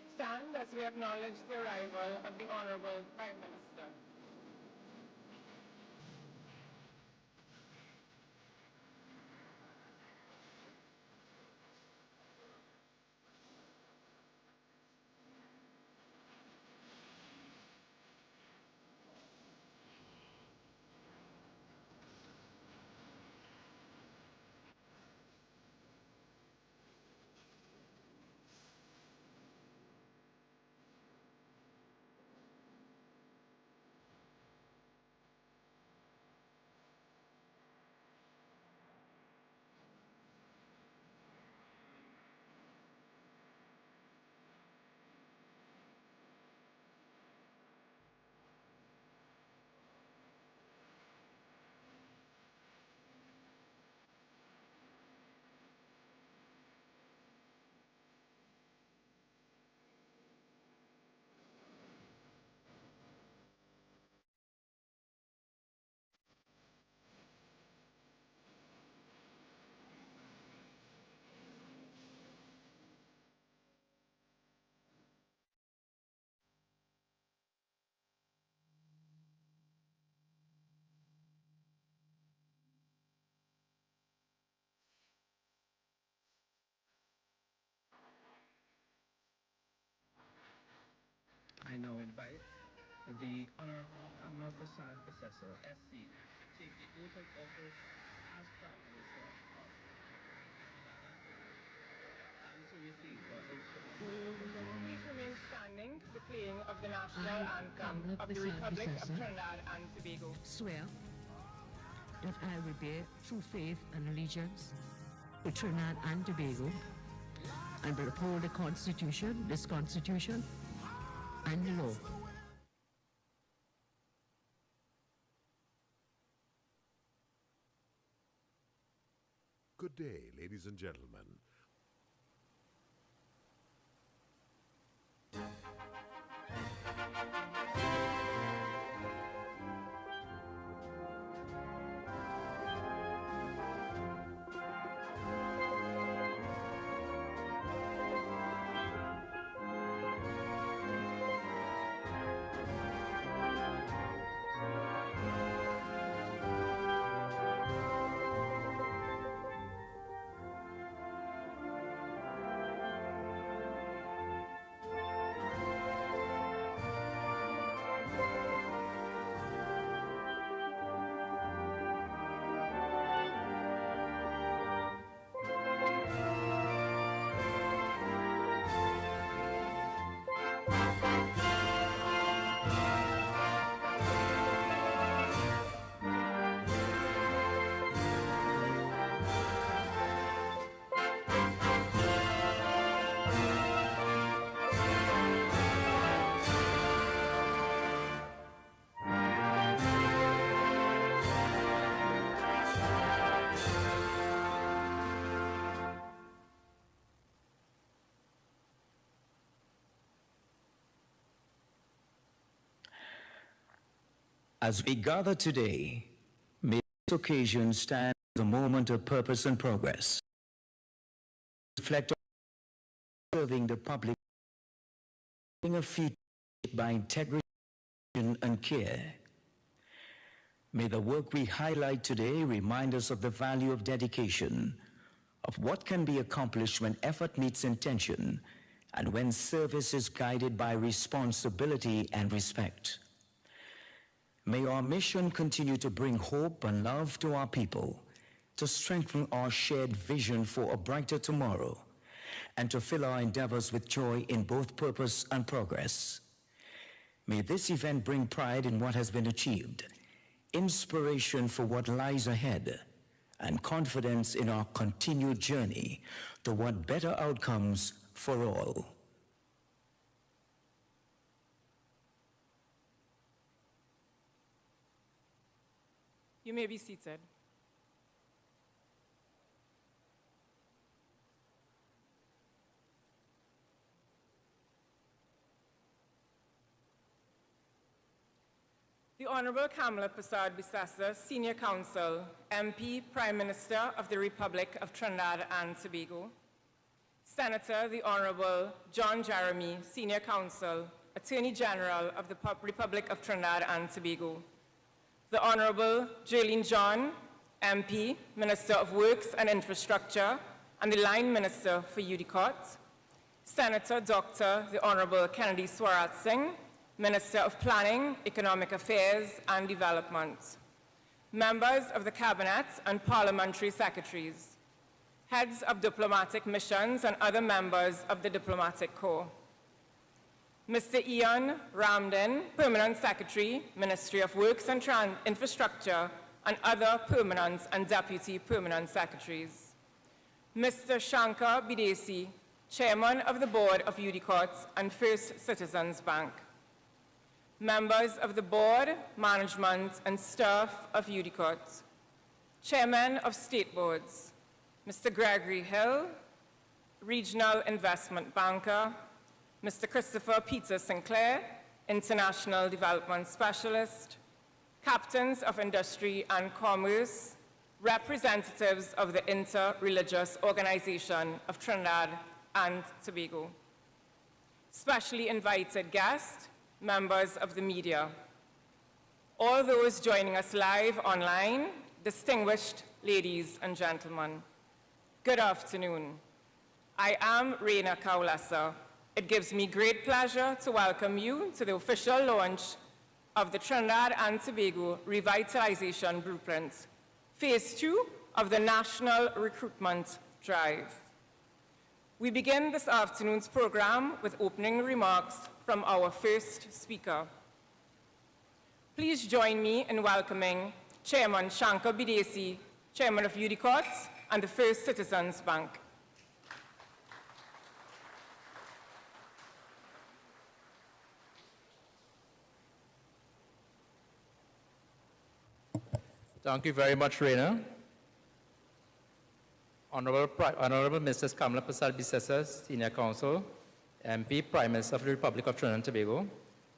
Please stand as we acknowledge the arrival of the Honorable Prime Minister. I now invite the Honorable Kamala Prasad Assessor, SC, to take the oath of office as Prime Minister of and to receive for Please remain standing for the playing of the national anthem of the Republic of Trinidad and Tobago. Swear that I will bear true faith and allegiance to Trinidad and Tobago and will uphold the Constitution, this Constitution, and the law. Good day, ladies and gentlemen. As we gather today, may this occasion stand as a moment of purpose and progress. Reflect on serving the public, a future by integrity and care. May the work we highlight today remind us of the value of dedication, of what can be accomplished when effort meets intention, and when service is guided by responsibility and respect. May our mission continue to bring hope and love to our people, to strengthen our shared vision for a brighter tomorrow, and to fill our endeavors with joy in both purpose and progress. May this event bring pride in what has been achieved, inspiration for what lies ahead, and confidence in our continued journey toward better outcomes for all. You may be seated. The Honorable Kamala Prasad Bissassa, Senior Counsel, MP, Prime Minister of the Republic of Trinidad and Tobago. Senator the Honorable John Jeremy, Senior Counsel, Attorney General of the Republic of Trinidad and Tobago. The Honorable Jolene John, MP, Minister of Works and Infrastructure, and the Line Minister for UDCOT. Senator Dr. the Honorable Kennedy Swarat Singh, Minister of Planning, Economic Affairs and Development. Members of the Cabinet and Parliamentary Secretaries. Heads of diplomatic missions and other members of the Diplomatic Corps. Mr. Ian Ramden, Permanent Secretary, Ministry of Works and Infrastructure, and other permanent and deputy permanent secretaries. Mr. Shankar Bidesi, Chairman of the Board of UDCOT and First Citizens Bank. Members of the Board, Management, and staff of UDCOT. Chairman of State Boards. Mr. Gregory Hill, Regional Investment Banker, Mr. Christopher Peter Sinclair, International Development Specialist, Captains of Industry and Commerce, representatives of the Inter-Religious Organization of Trinidad and Tobago, specially invited guests, members of the media, all those joining us live online, distinguished ladies and gentlemen. Good afternoon. I am Reina Kaulasa. It gives me great pleasure to welcome you to the official launch of the Trinidad and Tobago Revitalization Blueprint, Phase 2 of the National Recruitment Drive. We begin this afternoon's program with opening remarks from our first speaker. Please join me in welcoming Chairman Shankar Bidesi, Chairman of UDCOT and the First Citizens Bank. Thank you very much, Reina. Honorable Mrs. Kamala Prasad Bisesa, Senior Counsel, MP, Prime Minister of the Republic of Trinidad and Tobago,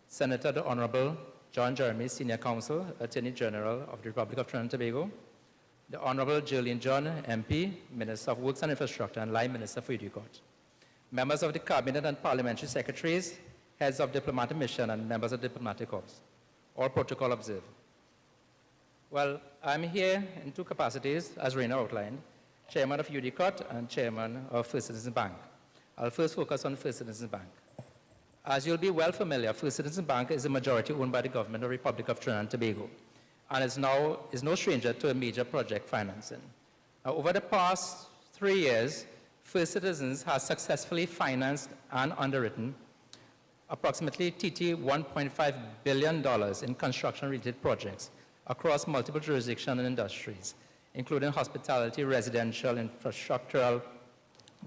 Senator the Honorable John Jeremy, Senior Counsel, Attorney General of the Republic of Trinidad and Tobago, the Honorable Jolene John, MP, Minister of Works and Infrastructure, and Line Minister for UDCOT. Members of the Cabinet and Parliamentary Secretaries, Heads of Diplomatic Mission, and members of Diplomatic Corps. All protocol observed. Well, I'm here in two capacities, as Reina outlined, Chairman of UDCOT and Chairman of First Citizens Bank. I'll first focus on First Citizens Bank. As you'll be well familiar, First Citizens Bank is a majority owned by the government of the Republic of Trinidad and Tobago, and is no stranger to a major project financing. Now, over the past 3 years, First Citizens has successfully financed and underwritten approximately $1.5 billion in construction-related projects across multiple jurisdictions and industries, including hospitality, residential, infrastructural,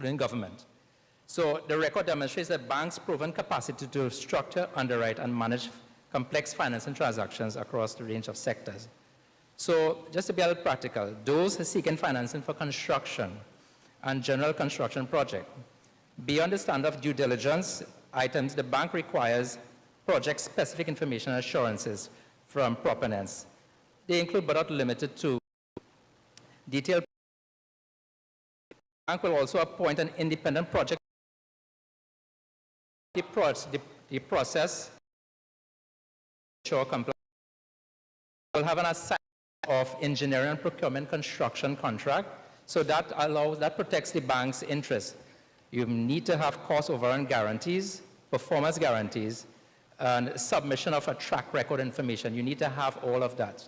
and government. So the record demonstrates the bank's proven capacity to structure, underwrite, and manage complex financing transactions across the range of sectors. So just to be a little practical, those seeking financing for construction and general construction project, beyond the standard of due diligence items, the bank requires project-specific information and assurances from proponents. They include, but not limited to, detailed. The bank will also appoint an independent project. The process ensure compliance. Will have an assignment of engineering and procurement construction contract, so that protects the bank's interest. You need to have cost overrun guarantees, performance guarantees, and submission of a track record information. You need to have all of that.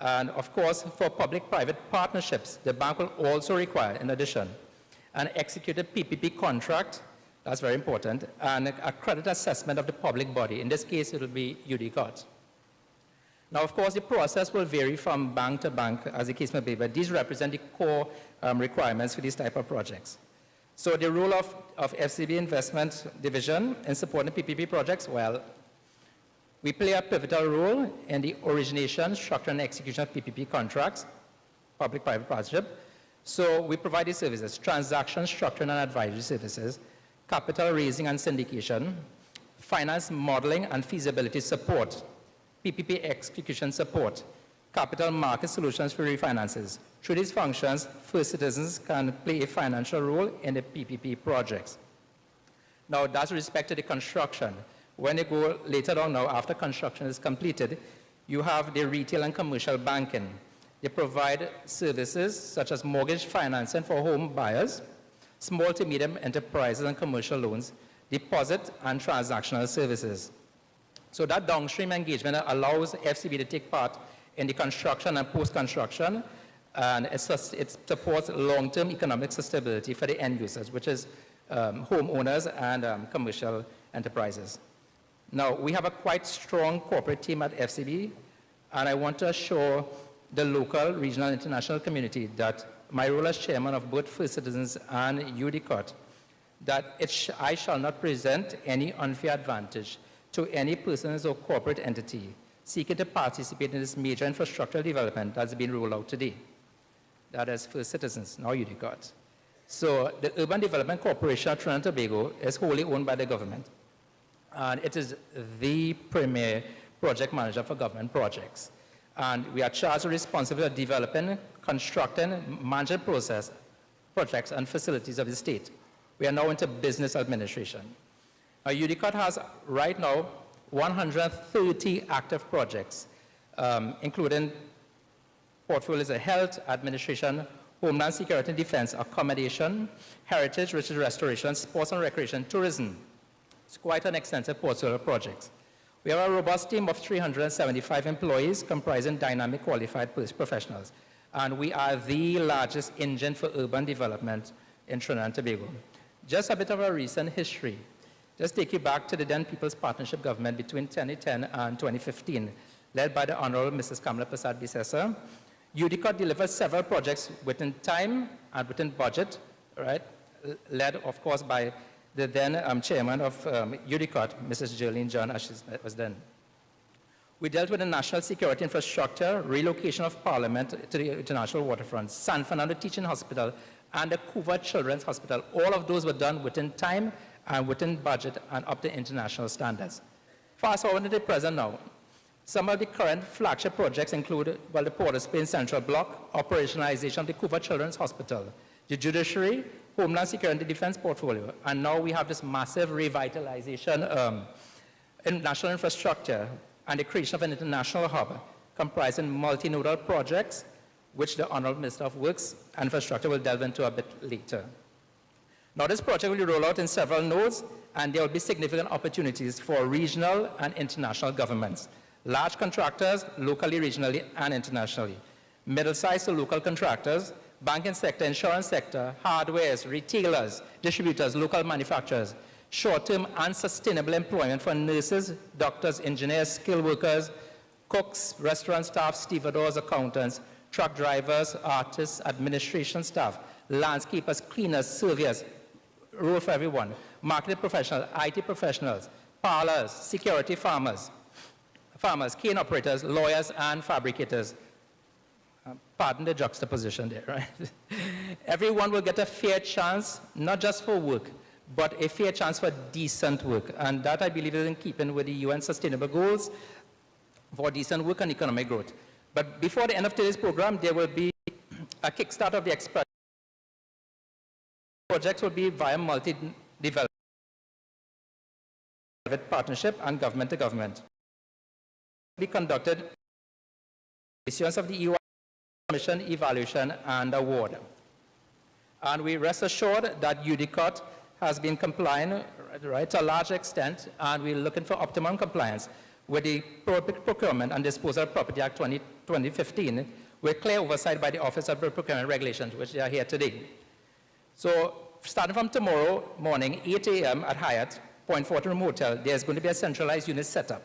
And of course, for public-private partnerships, the bank will also require, in addition, an executed PPP contract, that's very important, and a credit assessment of the public body. In this case, it will be UDCOT. Now, of course, the process will vary from bank to bank, as the case may be, but these represent the core requirements for these type of projects. So the role of FCB Investment Division in supporting PPP projects, well, we play a pivotal role in the origination, structure, and execution of PPP contracts, public-private partnership. So we provide these services: transaction, structure, and advisory services, capital raising and syndication, finance modeling and feasibility support, PPP execution support, capital market solutions for refinances. Through these functions, First Citizens can play a financial role in the PPP projects. Now, that's with respect to the construction. When you go later on now, after construction is completed, you have the retail and commercial banking. They provide services such as mortgage financing for home buyers, small to medium enterprises and commercial loans, deposit and transactional services. So that downstream engagement allows FCB to take part in the construction and post-construction, and it supports long-term economic sustainability for the end users, which is homeowners and commercial enterprises. Now, we have a quite strong corporate team at FCB, and I want to assure the local, regional, and international community that my role as chairman of both First Citizens and UDCOT, that I shall not present any unfair advantage to any persons or corporate entity seeking to participate in this major infrastructural development that's been rolled out today. That is First Citizens, now UDCOT. So the Urban Development Corporation of Trinidad and Tobago is wholly owned by the government. And it is the premier project manager for government projects. And we are charged with responsibility of developing, constructing, managing projects and facilities of the state. We are now into business administration. Now, UDCOT has right now 130 active projects, including portfolios of health, administration, homeland security and defense, accommodation, heritage, which is restoration, sports and recreation, tourism. It's quite an extensive portfolio of projects. We have a robust team of 375 employees comprising dynamic qualified professionals. And we are the largest engine for urban development in Trinidad and Tobago. Just a bit of a recent history. Just take you back to the then People's Partnership Government between 2010 and 2015, led by the Honorable Mrs. Kamala Prasad Bisesa. UDCOT delivered several projects within time and within budget, right? Led, of course, by the then chairman of UDCOT, Mrs. Jolene John, as she was then. We dealt with the national security infrastructure, relocation of Parliament to the international waterfront, San Fernando Teaching Hospital, and the Cuba Children's Hospital. All of those were done within time and within budget and up to international standards. Fast forward to the present now. Some of the current flagship projects include, well, the Port of Spain Central Block, operationalization of the Cuba Children's Hospital, the judiciary, homeland security and defense portfolio, and now we have this massive revitalization in national infrastructure and the creation of an international hub comprising multinodal projects, which the Honorable Minister of Works and Infrastructure will delve into a bit later. Now, this project will be rolled out in several nodes, and there will be significant opportunities for regional and international governments, large contractors, locally, regionally, and internationally, middle-sized to local contractors, banking sector, insurance sector, hardwares, retailers, distributors, local manufacturers, short-term and sustainable employment for nurses, doctors, engineers, skilled workers, cooks, restaurant staff, stevedores, accountants, truck drivers, artists, administration staff, landscapers, cleaners, surveyors, role for everyone, marketing professionals, IT professionals, parlors, security farmers, cane operators, lawyers, and fabricators. Pardon the juxtaposition there, right? Everyone will get a fair chance, not just for work, but a fair chance for decent work. And that, I believe, is in keeping with the UN Sustainable Goals for decent work and economic growth. But before the end of today's program, there will be a kickstart of the express. Projects will be via multi-development partnership and government to government. Be conducted issuance of the EU Commission evaluation and award. And we rest assured that UDCOT has been complying, right, to a large extent, and we're looking for optimum compliance with the Procurement and Disposal of Property Act 2015, with clear oversight by the Office of Procurement Regulations, which they are here today. So starting from tomorrow morning, 8 a.m. at Hyatt Point Fortune Hotel, there's going to be a centralized unit set up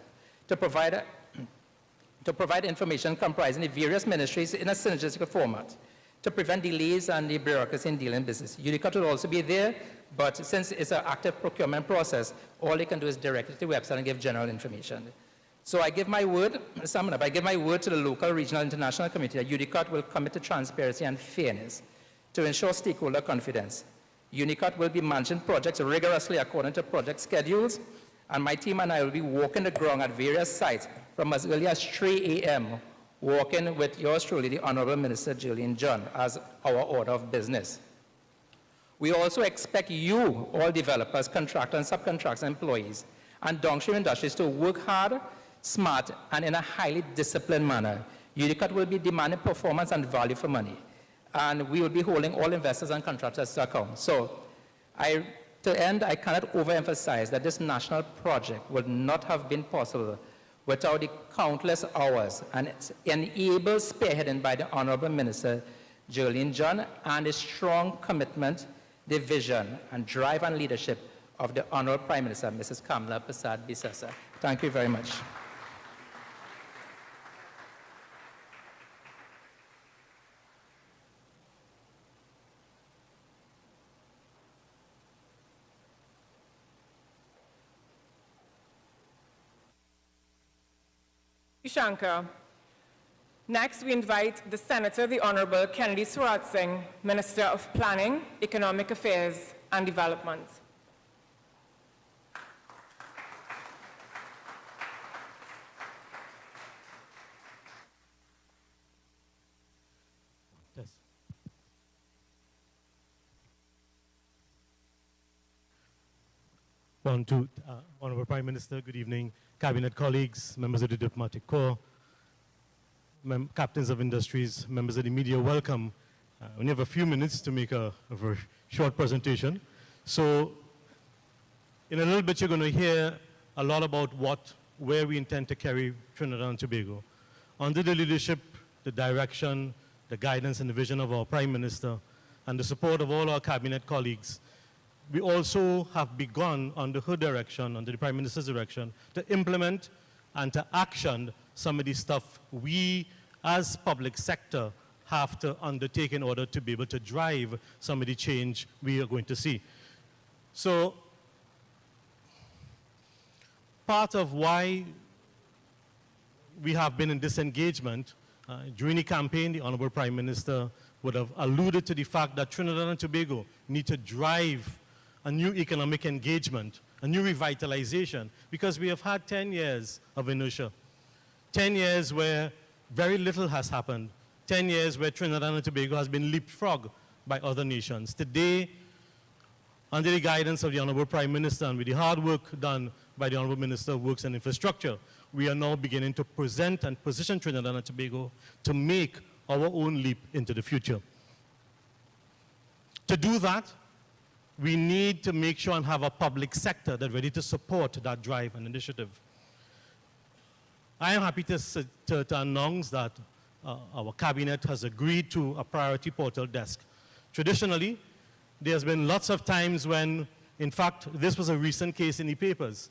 to provide information comprising the various ministries in a synergistic format to prevent delays and the bureaucracy in dealing business. UDCOT will also be there, but since it's an active procurement process, all they can do is direct it to the website and give general information. So I give my word, summing up, I give my word to the local, regional, international community that UDCOT will commit to transparency and fairness to ensure stakeholder confidence. UDCOT will be managing projects rigorously according to project schedules, and my team and I will be walking the ground at various sites from as early as 3 a.m. working with yours truly, the Honorable Minister Julian John, as our order of business. We also expect you, all developers, contractors, and subcontractors, employees, and downstream industries to work hard, smart, and in a highly disciplined manner. UDCAT will be demanding performance and value for money, and we will be holding all investors and contractors to account. So, to end, I cannot overemphasize that this national project would not have been possible without the countless hours and its enabled spearheading by the Honorable Minister Julian John and the strong commitment, the vision, and drive and leadership of the Honorable Prime Minister, Mrs. Kamala Persad-Bissessar. Thank you very much. Shankar. Next, we invite the Senator, the Honorable Kennedy Swarat Singh, Minister of Planning, Economic Affairs and Development. Yes. Honorable Prime Minister, good evening. Cabinet colleagues, members of the Diplomatic Corps, captains of industries, members of the media, welcome. We only have a few minutes to make a very short presentation. So in a little bit, you're going to hear a lot about where we intend to carry Trinidad and Tobago. Under the leadership, the direction, the guidance and the vision of our Prime Minister, and the support of all our cabinet colleagues, we also have begun under her direction, under the Prime Minister's direction, to implement and to action some of the stuff we, as public sector, have to undertake in order to be able to drive some of the change we are going to see. So, part of why we have been in this engagement, during the campaign, the Honorable Prime Minister would have alluded to the fact that Trinidad and Tobago need to drive a new economic engagement, a new revitalization, because we have had 10 years of inertia. 10 years where very little has happened. 10 years where Trinidad and Tobago has been leapfrogged by other nations. Today, under the guidance of the Honorable Prime Minister and with the hard work done by the Honorable Minister of Works and Infrastructure, we are now beginning to present and position Trinidad and Tobago to make our own leap into the future. To do that, we need to make sure and have a public sector that's ready to support that drive and initiative. I am happy to announce that our cabinet has agreed to a priority portal desk. Traditionally, there's been lots of times when, in fact, this was a recent case in the papers,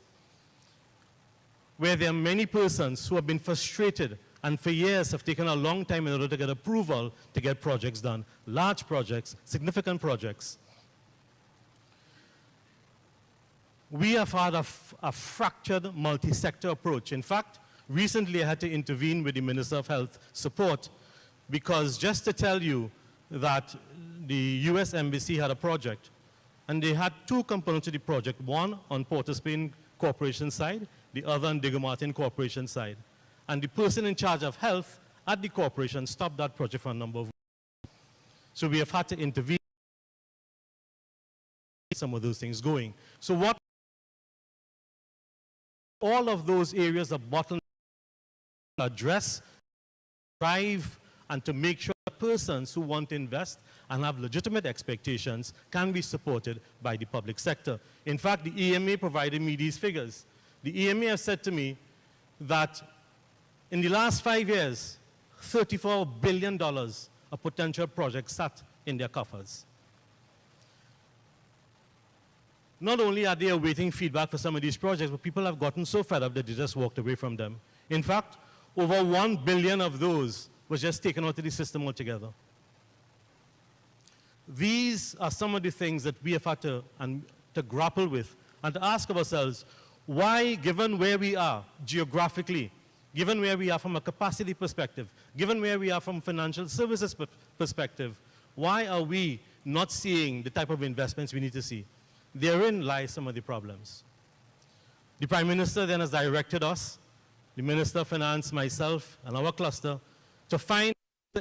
where there are many persons who have been frustrated and for years have taken a long time in order to get approval to get projects done, large projects, significant projects. We have had a fractured multi-sector approach. In fact, recently I had to intervene with the Minister of Health support because just to tell you that the US Embassy had a project and they had two components to the project, one on Port of Spain Corporation side, the other on Diego Martin Corporation side. And the person in charge of health at the corporation stopped that project for a number of weeks. So we have had to intervene some of those things going. So what all of those areas of bottleneck address, drive, and to make sure that persons who want to invest and have legitimate expectations can be supported by the public sector. In fact, the EMA provided me these figures. The EMA has said to me that in the last 5 years, $34 billion of potential projects sat in their coffers. Not only are they awaiting feedback for some of these projects, but people have gotten so fed up that they just walked away from them. In fact, over 1 billion of those was just taken out of the system altogether. These are some of the things that we have had to grapple with and to ask ourselves, why, given where we are geographically, given where we are from a capacity perspective, given where we are from financial services perspective, why are we not seeing the type of investments we need to see? Therein lies some of the problems. The Prime Minister then has directed us, the Minister of Finance, myself, and our cluster, to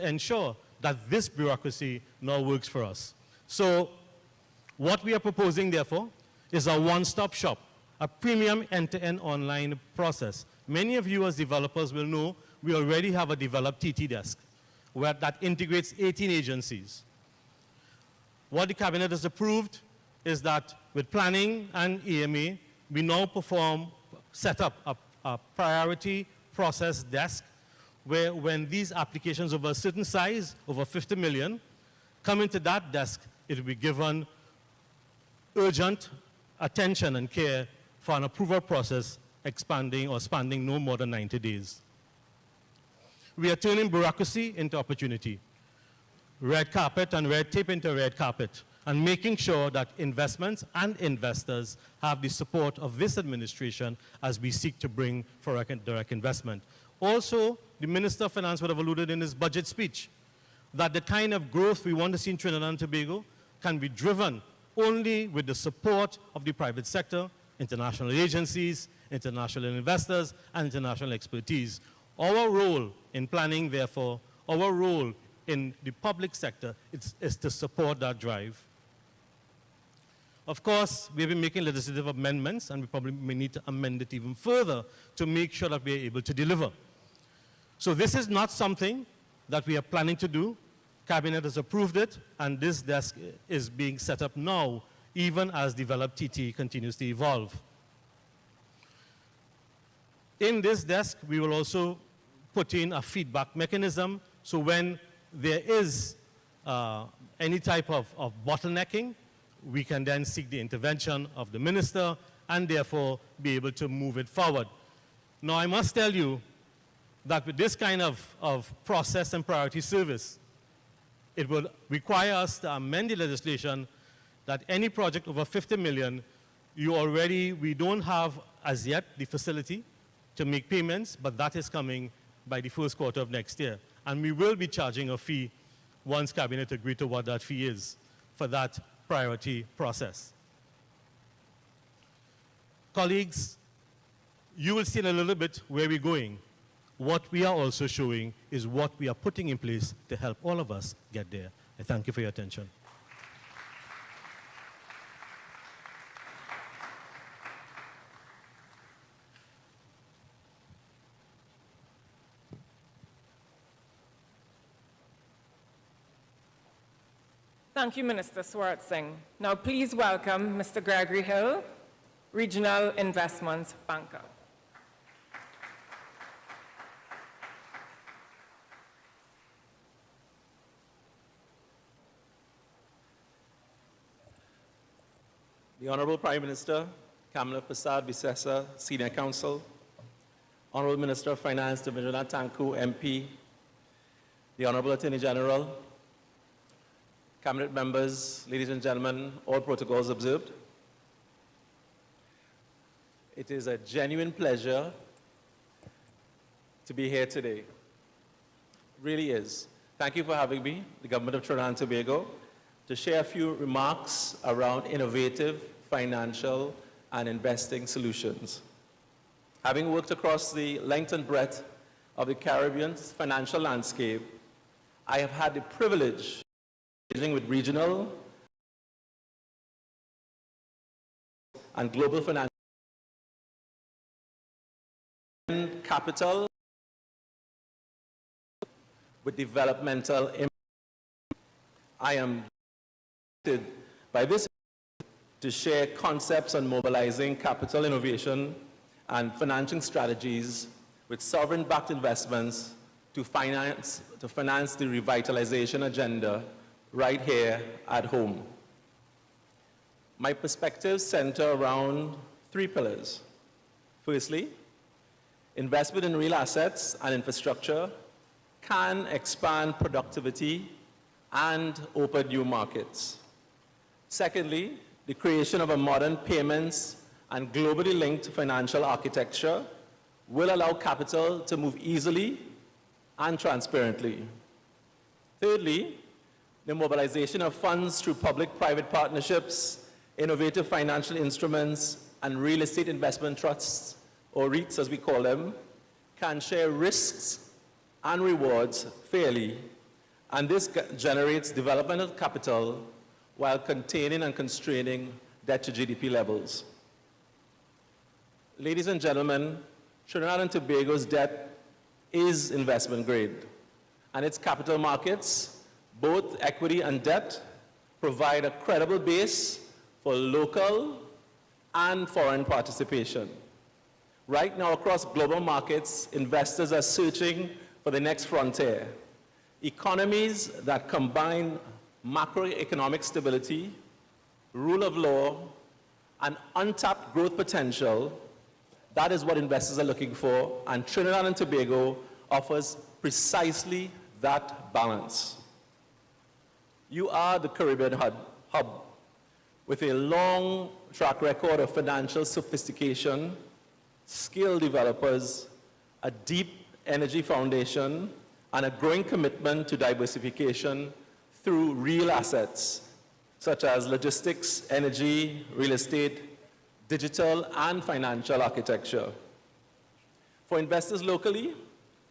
ensure that this bureaucracy now works for us. So what we are proposing, therefore, is a one-stop shop, a premium end-to-end online process. Many of you as developers will know we already have a developed TT desk that integrates 18 agencies. What the Cabinet has approved is that with planning and EMA, we now set up a priority process desk where when these applications of a certain size, over 50 million, come into that desk, it will be given urgent attention and care for an approval process expanding or spanning no more than 90 days. We are turning bureaucracy into opportunity, red carpet and red tape into red carpet, and making sure that investments and investors have the support of this administration as we seek to bring foreign direct investment. Also, the Minister of Finance would have alluded in his budget speech that the kind of growth we want to see in Trinidad and Tobago can be driven only with the support of the private sector, international agencies, international investors, and international expertise. Our role in planning, therefore, our role in the public sector is to support that drive. Of course, we've been making legislative amendments, and we probably may need to amend it even further to make sure that we are able to deliver. So this is not something that we are planning to do. Cabinet has approved it, and this desk is being set up now, even as developed TT continues to evolve. In this desk, we will also put in a feedback mechanism, so when there is any type of bottlenecking, we can then seek the intervention of the minister and therefore be able to move it forward. Now, I must tell you that with this kind of process and priority service, it will require us to amend the legislation that any project over 50 million, we don't have as yet the facility to make payments, but that is coming by the first quarter of next year. And we will be charging a fee once Cabinet agrees to what that fee is for that priority process. Colleagues, you will see in a little bit where we're going. What we are also showing is what we are putting in place to help all of us get there. I thank you for your attention. Thank you, Minister Swarat Singh. Now please welcome Mr. Gregory Hill, Regional Investments Banker. The Honorable Prime Minister, Kamala Prasad-Bissessar, Senior Counsel, Honorable Minister of Finance, Trinidad and Tobago, MP, the Honorable Attorney General, Cabinet members, ladies and gentlemen, all protocols observed. It is a genuine pleasure to be here today. It really is. Thank you for having me, the Government of Trinidad and Tobago, to share a few remarks around innovative financial and investing solutions. Having worked across the length and breadth of the Caribbean's financial landscape, I have had the privilege of engaging with regional and global financial capital with developmental impact. I am delighted by this to share concepts on mobilizing capital innovation and financing strategies with sovereign-backed investments to finance the revitalization agenda right here at home. My perspectives center around three pillars. Firstly, investment in real assets and infrastructure can expand productivity and open new markets. Secondly, the creation of a modern payments and globally linked financial architecture will allow capital to move easily and transparently. Thirdly, the mobilization of funds through public-private partnerships, innovative financial instruments, and real estate investment trusts, or REITs as we call them, can share risks and rewards fairly, and this generates developmental capital while containing and constraining debt to GDP levels. Ladies and gentlemen, Trinidad and Tobago's debt is investment grade, and its capital markets, both equity and debt, provide a credible base for local and foreign participation. Right now, across global markets, investors are searching for the next frontier. Economies that combine macroeconomic stability, rule of law, and untapped growth potential. That is what investors are looking for, and Trinidad and Tobago offers precisely that balance. You are the Caribbean hub with a long track record of financial sophistication, skilled developers, a deep energy foundation, and a growing commitment to diversification through real assets, such as logistics, energy, real estate, digital, and financial architecture. For investors locally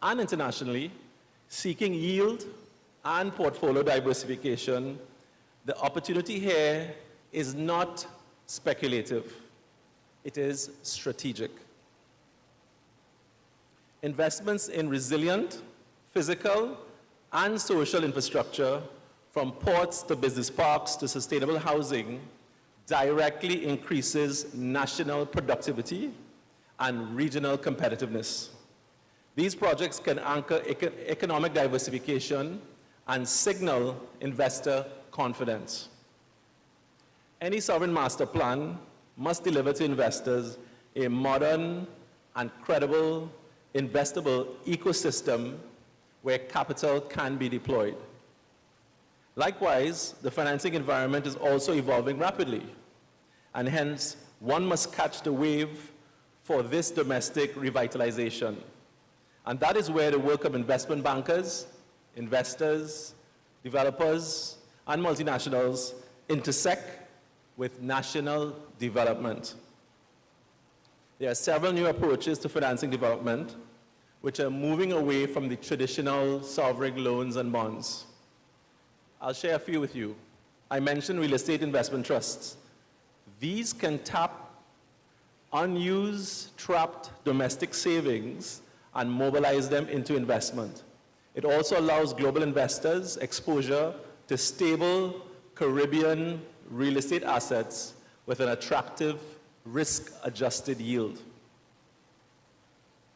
and internationally, seeking yield and portfolio diversification, the opportunity here is not speculative. It is strategic. Investments in resilient, physical, and social infrastructure, from ports to business parks to sustainable housing, directly increases national productivity and regional competitiveness. These projects can anchor economic diversification and signal investor confidence. Any sovereign master plan must deliver to investors a modern and credible investable ecosystem where capital can be deployed. Likewise, the financing environment is also evolving rapidly, and hence one must catch the wave for this domestic revitalization. And that is where the work of investment bankers, investors, developers, and multinationals intersect with national development. There are several new approaches to financing development which are moving away from the traditional sovereign loans and bonds. I'll share a few with you. I mentioned real estate investment trusts. These can tap unused, trapped domestic savings and mobilize them into investment. It also allows global investors exposure to stable Caribbean real estate assets with an attractive risk-adjusted yield.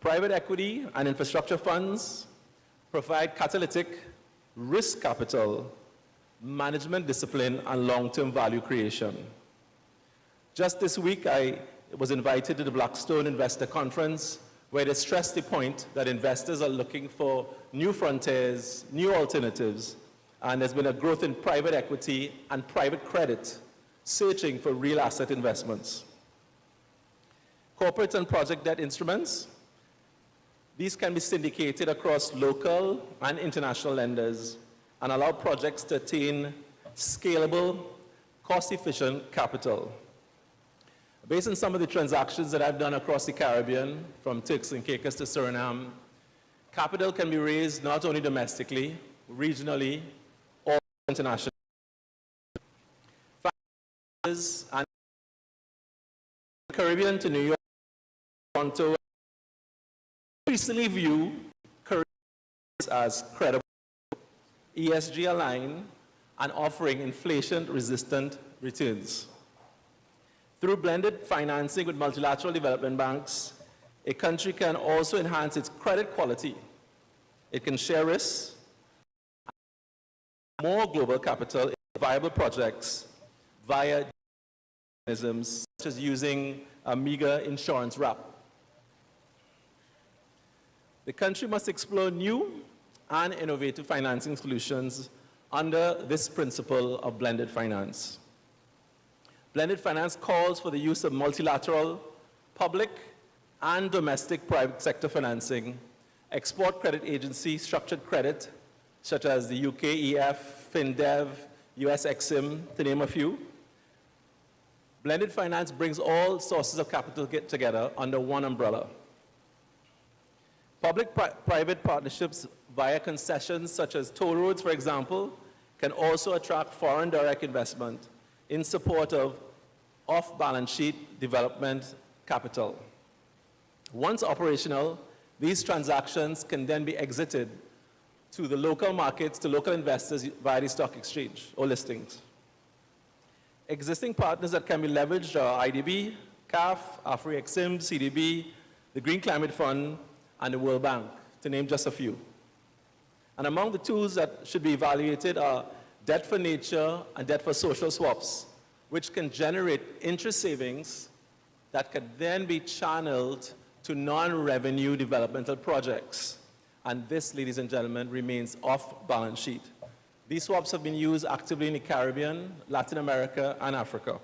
Private equity and infrastructure funds provide catalytic risk capital, management discipline, and long-term value creation. Just this week, I was invited to the Blackstone Investor Conference, where they stressed the point that investors are looking for new frontiers, new alternatives, and there's been a growth in private equity and private credit, searching for real asset investments. Corporate and project debt instruments, these can be syndicated across local and international lenders and allow projects to attain scalable, cost-efficient capital. Based on some of the transactions that I've done across the Caribbean, from Turks and Caicos to Suriname, capital can be raised not only domestically, regionally, or internationally. And Caribbean to New York, Toronto, increasingly view Caribbean as credible, ESG aligned, and offering inflation-resistant returns. Through blended financing with multilateral development banks, a country can also enhance its credit quality. It can share risks, more global capital in viable projects via mechanisms such as using a meager insurance wrap. The country must explore new and innovative financing solutions under this principle of blended finance. Blended finance calls for the use of multilateral, public, and domestic private sector financing, export credit agency structured credit, such as the UKEF, FinDev, US Exim, to name a few. Blended finance brings all sources of capital together under one umbrella. Public-private partnerships via concessions such as toll roads, for example, can also attract foreign direct investment in support of off-balance sheet development capital. Once operational, these transactions can then be exited to the local markets, to local investors via the stock exchange or listings. Existing partners that can be leveraged are IDB, CAF, AfriExim, CDB, the Green Climate Fund, and the World Bank, to name just a few. And among the tools that should be evaluated are debt for nature and debt for social swaps, which can generate interest savings that can then be channeled to non-revenue developmental projects. And this, ladies and gentlemen, remains off balance sheet. These swaps have been used actively in the Caribbean, Latin America, and Africa.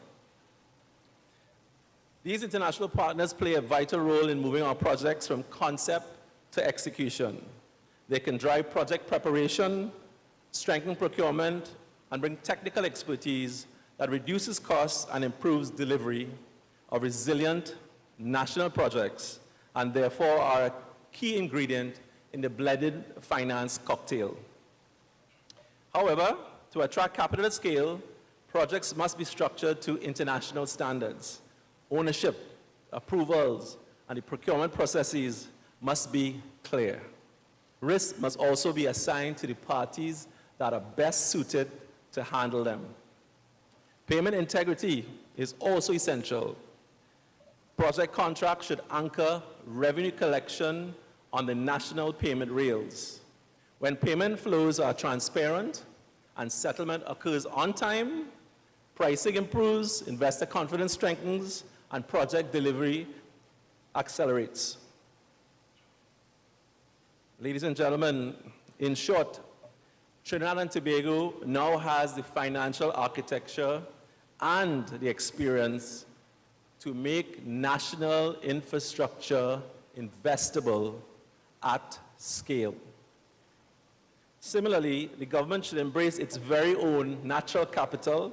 These international partners play a vital role in moving our projects from concept to execution. They can drive project preparation, strengthen procurement, and bring technical expertise that reduces costs and improves delivery of resilient national projects, and therefore are a key ingredient in the blended finance cocktail. However, to attract capital at scale, projects must be structured to international standards. Ownership, approvals, and the procurement processes must be clear. Risk must also be assigned to the parties that are best suited to handle them. Payment integrity is also essential. Project contracts should anchor revenue collection on the national payment rails. When payment flows are transparent and settlement occurs on time, pricing improves, investor confidence strengthens, and project delivery accelerates. Ladies and gentlemen, in short, Trinidad and Tobago now has the financial architecture and the experience to make national infrastructure investable at scale. Similarly, the government should embrace its very own natural capital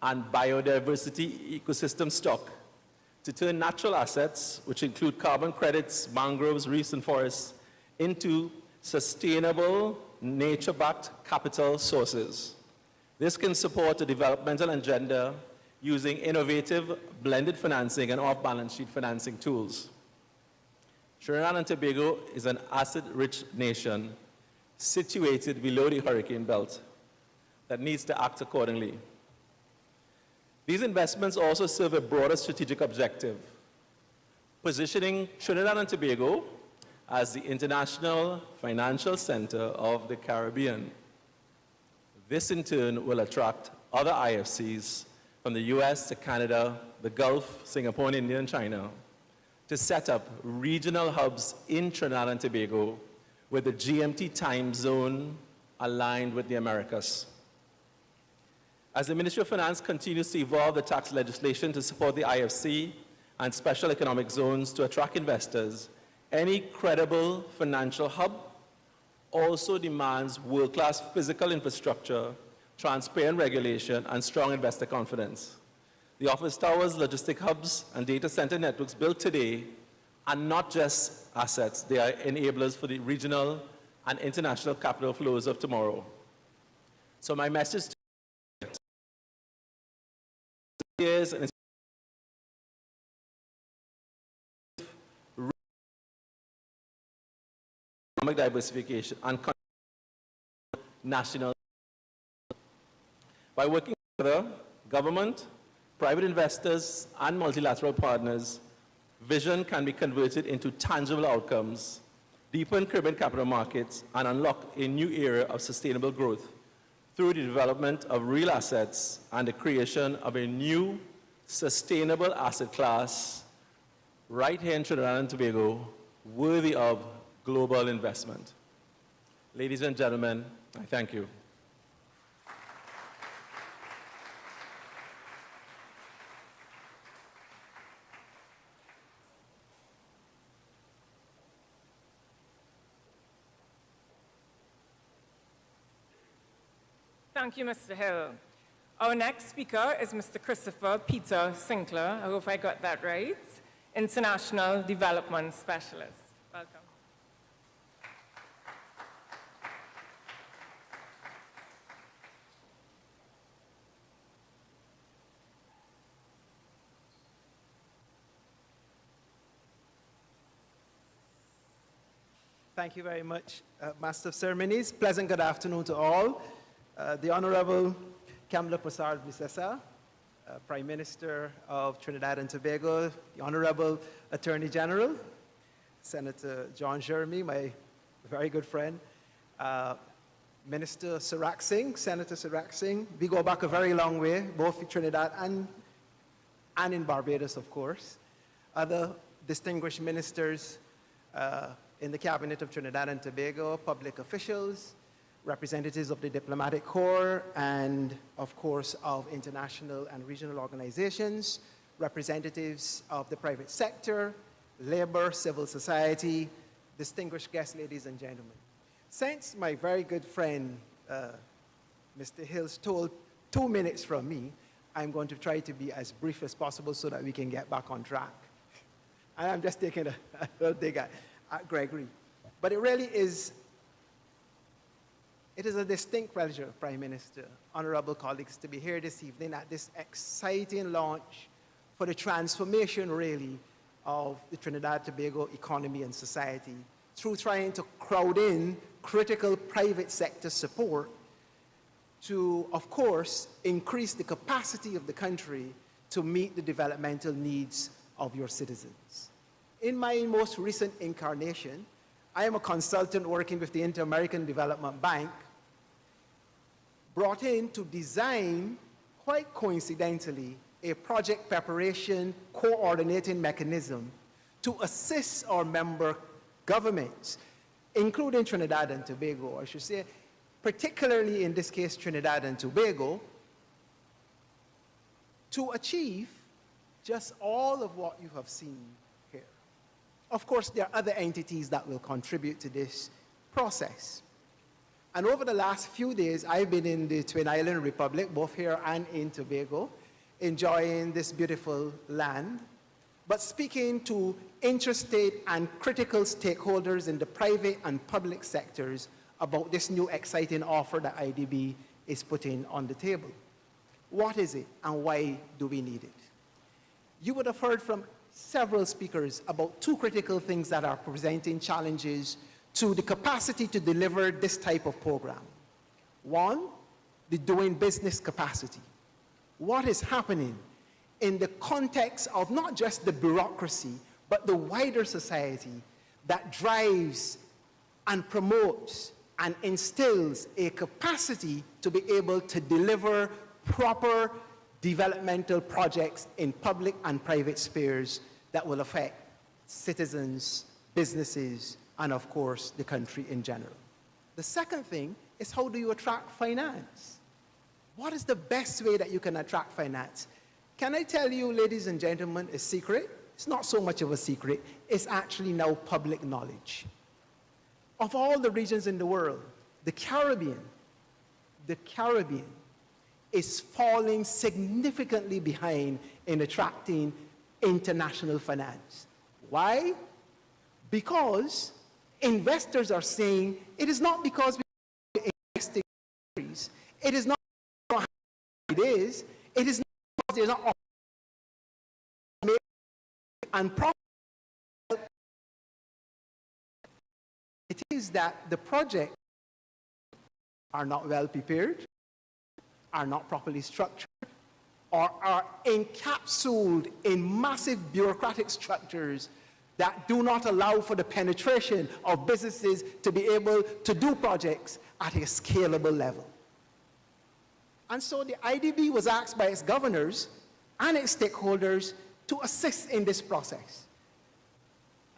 and biodiversity ecosystem stock to turn natural assets, which include carbon credits, mangroves, reefs, and forests, into sustainable, nature-backed capital sources. This can support a developmental agenda using innovative blended financing and off-balance sheet financing tools. Trinidad and Tobago is an asset-rich nation situated below the hurricane belt that needs to act accordingly. These investments also serve a broader strategic objective, positioning Trinidad and Tobago as the international financial center of the Caribbean. This in turn will attract other IFCs from the US to Canada, the Gulf, Singapore, and India, and China to set up regional hubs in Trinidad and Tobago with the GMT time zone aligned with the Americas. As the Ministry of Finance continues to evolve the tax legislation to support the IFC and special economic zones to attract investors, any credible financial hub also demands world-class physical infrastructure, transparent regulation, and strong investor confidence. The office towers, logistic hubs, and data center networks built today are not just assets, they are enablers for the regional and international capital flows of tomorrow. So my message to is economic diversification and national. By working together, government, private investors, and multilateral partners, vision can be converted into tangible outcomes, deepen Caribbean capital markets, and unlock a new era of sustainable growth through the development of real assets and the creation of a new sustainable asset class right here in Trinidad and Tobago, worthy of global investment. Ladies and gentlemen, I thank you. Thank you, Mr. Hill. Our next speaker is Mr. Christopher Peter Sinclair. I hope I got that right. International Development Specialist. Welcome. Thank you very much, Master of Ceremonies. Pleasant good afternoon to all. The Honorable Kamla Prasad-Bissessar, Prime Minister of Trinidad and Tobago, the Honorable Attorney General, Senator John Jeremy, my very good friend, Minister Sarak Singh, Senator Sarak Singh. We go back a very long way, both in Trinidad and in Barbados, of course. Other distinguished ministers in the Cabinet of Trinidad and Tobago, public officials, representatives of the diplomatic corps, and of course of international and regional organizations, representatives of the private sector, labor, civil society, distinguished guests, ladies and gentlemen. Since my very good friend, Mr. Hills, told 2 minutes from me, I'm going to try to be as brief as possible so that we can get back on track. And I'm just taking a little dig at Gregory. But it really is, it is a distinct pleasure, Prime Minister, honorable colleagues, to be here this evening at this exciting launch for the transformation, really, of the Trinidad and Tobago economy and society through trying to crowd in critical private sector support to, of course, increase the capacity of the country to meet the developmental needs of your citizens. In my most recent incarnation, I am a consultant working with the Inter-American Development Bank, brought in to design, quite coincidentally, a project preparation coordinating mechanism to assist our member governments, including Trinidad and Tobago, I should say, particularly in this case, Trinidad and Tobago, to achieve just all of what you have seen here. Of course, there are other entities that will contribute to this process. And over the last few days, I've been in the Twin Island Republic, both here and in Tobago, enjoying this beautiful land, but speaking to interstate and critical stakeholders in the private and public sectors about this new exciting offer that IDB is putting on the table. What is it and why do we need it? You would have heard from several speakers about two critical things that are presenting challenges to the capacity to deliver this type of program. One, the doing business capacity. What is happening in the context of not just the bureaucracy, but the wider society that drives and promotes and instills a capacity to be able to deliver proper developmental projects in public and private spheres that will affect citizens, businesses, and of course, the country in general. The second thing is, how do you attract finance? What is the best way that you can attract finance? Can I tell you, ladies and gentlemen, a secret? It's not so much of a secret. It's actually now public knowledge. Of all the regions in the world, the Caribbean is falling significantly behind in attracting international finance. Why? Because investors are saying it is not because we invest in countries, it is not how it is not because there's not and profit. It is that the projects are not well prepared, are not properly structured, or are encapsulated in massive bureaucratic structures that do not allow for the penetration of businesses to be able to do projects at a scalable level. And so the IDB was asked by its governors and its stakeholders to assist in this process.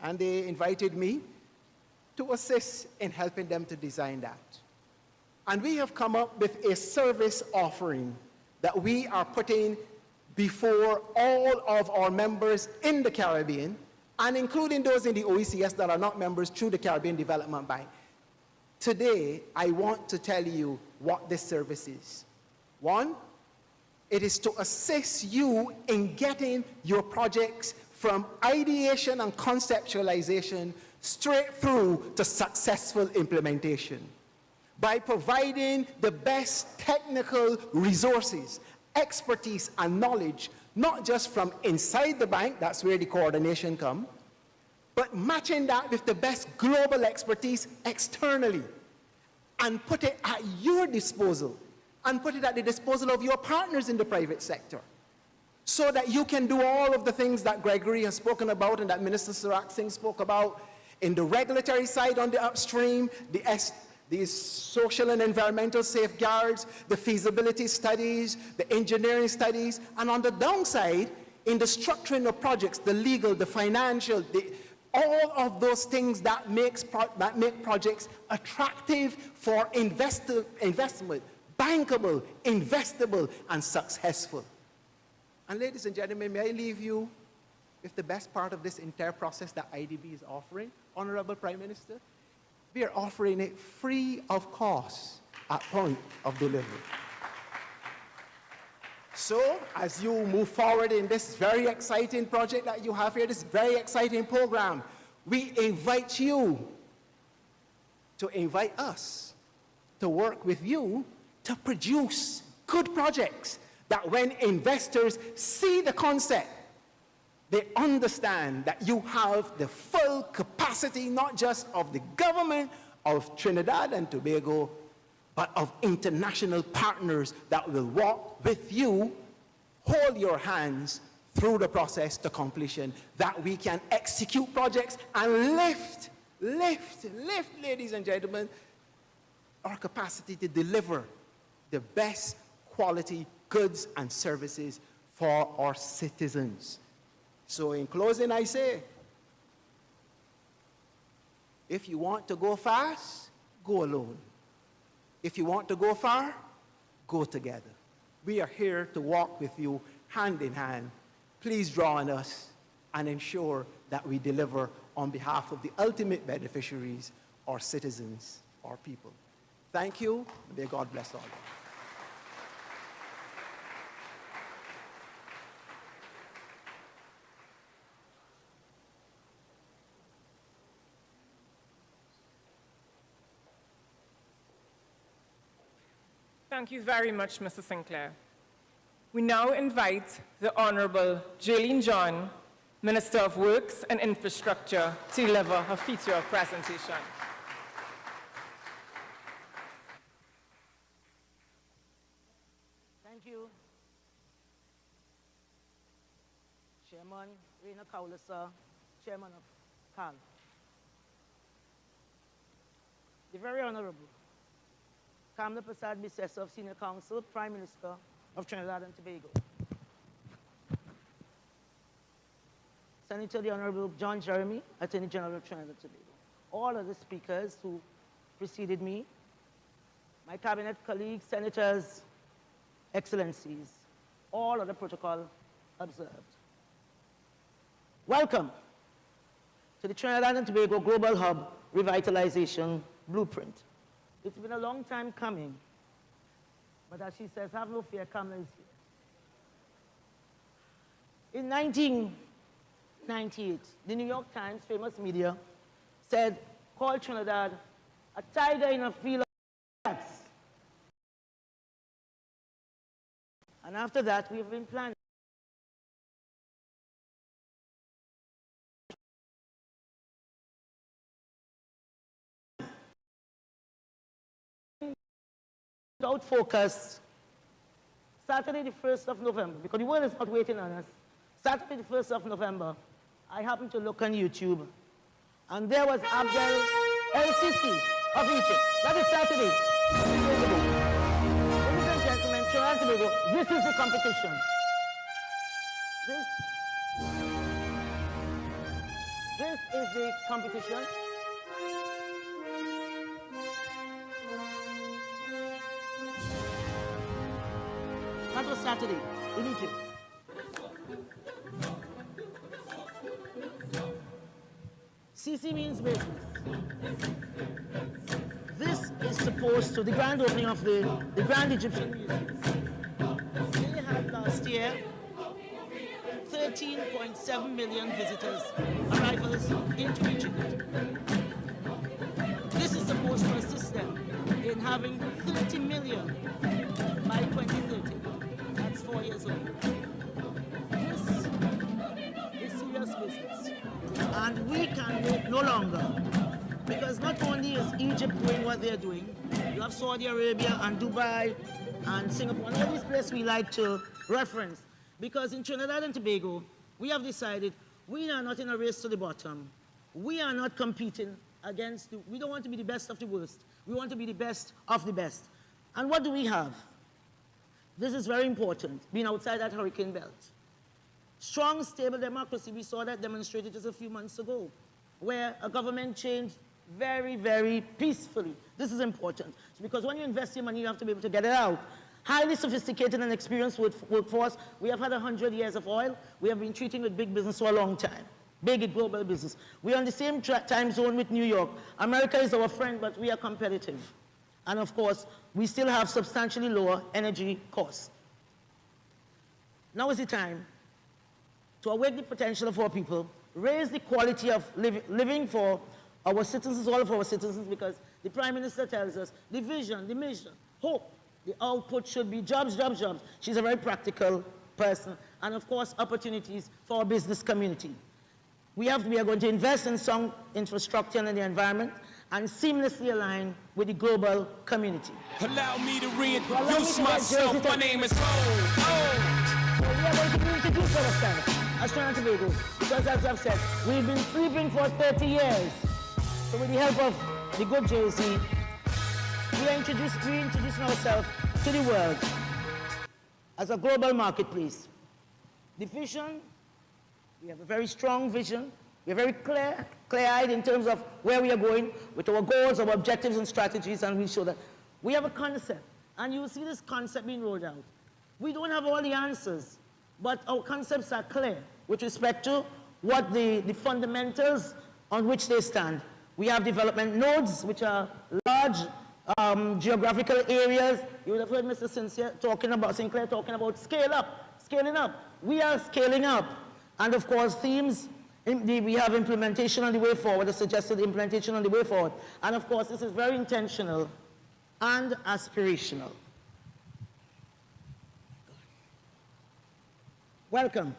And they invited me to assist in helping them to design that. And we have come up with a service offering that we are putting before all of our members in the Caribbean, and including those in the OECS that are not members through the Caribbean Development Bank. Today, I want to tell you what this service is. One, it is to assist you in getting your projects from ideation and conceptualization straight through to successful implementation by providing the best technical resources, expertise, and knowledge, not just from inside the bank, that's where the coordination comes, but matching that with the best global expertise externally, and put it at your disposal, and put it at the disposal of your partners in the private sector, so that you can do all of the things that Gregory has spoken about and that Minister Sarak Singh spoke about in the regulatory side on the upstream, the social and environmental safeguards, the feasibility studies, the engineering studies, and on the downside, in the structuring of projects, the legal, the financial, all of those things that make projects attractive for investment, bankable, investable, and successful. And ladies and gentlemen, may I leave you with the best part of this entire process that IDB is offering, Honorable Prime Minister? We are offering it free of cost at point of delivery. So, as you move forward in this very exciting project that you have here, this very exciting program, we invite you to invite us to work with you to produce good projects that when investors see the concept, they understand that you have the full capacity, not just of the government of Trinidad and Tobago, but of international partners that will walk with you, hold your hands through the process to completion, that we can execute projects and lift, ladies and gentlemen, our capacity to deliver the best quality goods and services for our citizens. So in closing, I say, if you want to go fast, go alone. If you want to go far, go together. We are here to walk with you hand in hand. Please draw on us and ensure that we deliver on behalf of the ultimate beneficiaries, our citizens, our people. Thank you. May God bless all of you. Thank you very much, Mr. Sinclair. We now invite the Honorable Jaylene John, Minister of Works and Infrastructure, to deliver her feature presentation. Thank you. Chairman Reina Kaulasa, Chairman of CAL. The very Honorable Kamla Prasad Bissessa, Senior Counsel, Prime Minister of Trinidad and Tobago. Senator the Honorable John Jeremy, Attorney General of Trinidad and Tobago. All of the speakers who preceded me, my cabinet colleagues, senators, excellencies, all of the protocol observed. Welcome to the Trinidad and Tobago Global Hub Revitalization Blueprint. It's been a long time coming, but as she says, have no fear, Kamla is here. In 1998, the New York Times, famous media, said, call Trinidad a tiger in a field of cats. And after that, we've been planning. Without focus, Saturday the 1st of November, because the world is not waiting on us, Saturday the 1st of November, I happened to look on YouTube, and there was Abdel El-Sisi of Egypt. That is Saturday, 2 days ago. Ladies and gentlemen, Trinidad and Tobago, this is the competition. This is the competition. That was Saturday in Egypt. CC means business. This is supposed to, the grand opening of the Grand Egyptian Museum. They had last year 13.7 million visitors, arrivals into Egypt. This is supposed to assist them in having 30 million by 2030. That's 4 years old. This is serious business. And we can No longer. Because not only is Egypt doing what they're doing, you have Saudi Arabia and Dubai and Singapore, and all these places we like to reference. Because in Trinidad and Tobago, we have decided we are not in a race to the bottom. We are not competing against, we don't want to be the best of the worst. We want to be the best of the best. And what do we have? This is very important, being outside that hurricane belt. Strong, stable democracy, we saw that demonstrated just a few months ago, where a government changed very, very peacefully. This is important, because when you invest your money, you have to be able to get it out. Highly sophisticated and experienced workforce. We have had 100 years of oil. We have been treating with big business for a long time. Big global business. We are on the same time zone with New York. America is our friend, but we are competitive. And of course, we still have substantially lower energy costs. Now is the time to awake the potential of our people, raise the quality of living for our citizens, all of our citizens, because the Prime Minister tells us the vision, the mission, hope, the output should be jobs, jobs, jobs. She's a very practical person. And of course, opportunities for our business community. We are going to invest in some infrastructure and in the environment and seamlessly align with the global community. Allow me to reintroduce myself. My name is Ho. So we are going to reintroduce ourselves as Trinidad and Tobago, because as I've said, we've been sleeping for 30 years. So with the help of the good Jay-Z, we are reintroducing ourselves to the world as a global marketplace. The vision, we have a very strong vision. We are very clear-eyed in terms of where we are going with our goals, our objectives and strategies, and we show that. We have a concept, and you will see this concept being rolled out. We don't have all the answers, but our concepts are clear with respect to what the fundamentals on which they stand. We have development nodes, which are large geographical areas. You would have heard Mr. Sinclair talking about scaling up. We are scaling up. And of course, themes, we have implementation on the way forward, a suggested implementation on the way forward. And of course, this is very intentional and aspirational. Welcome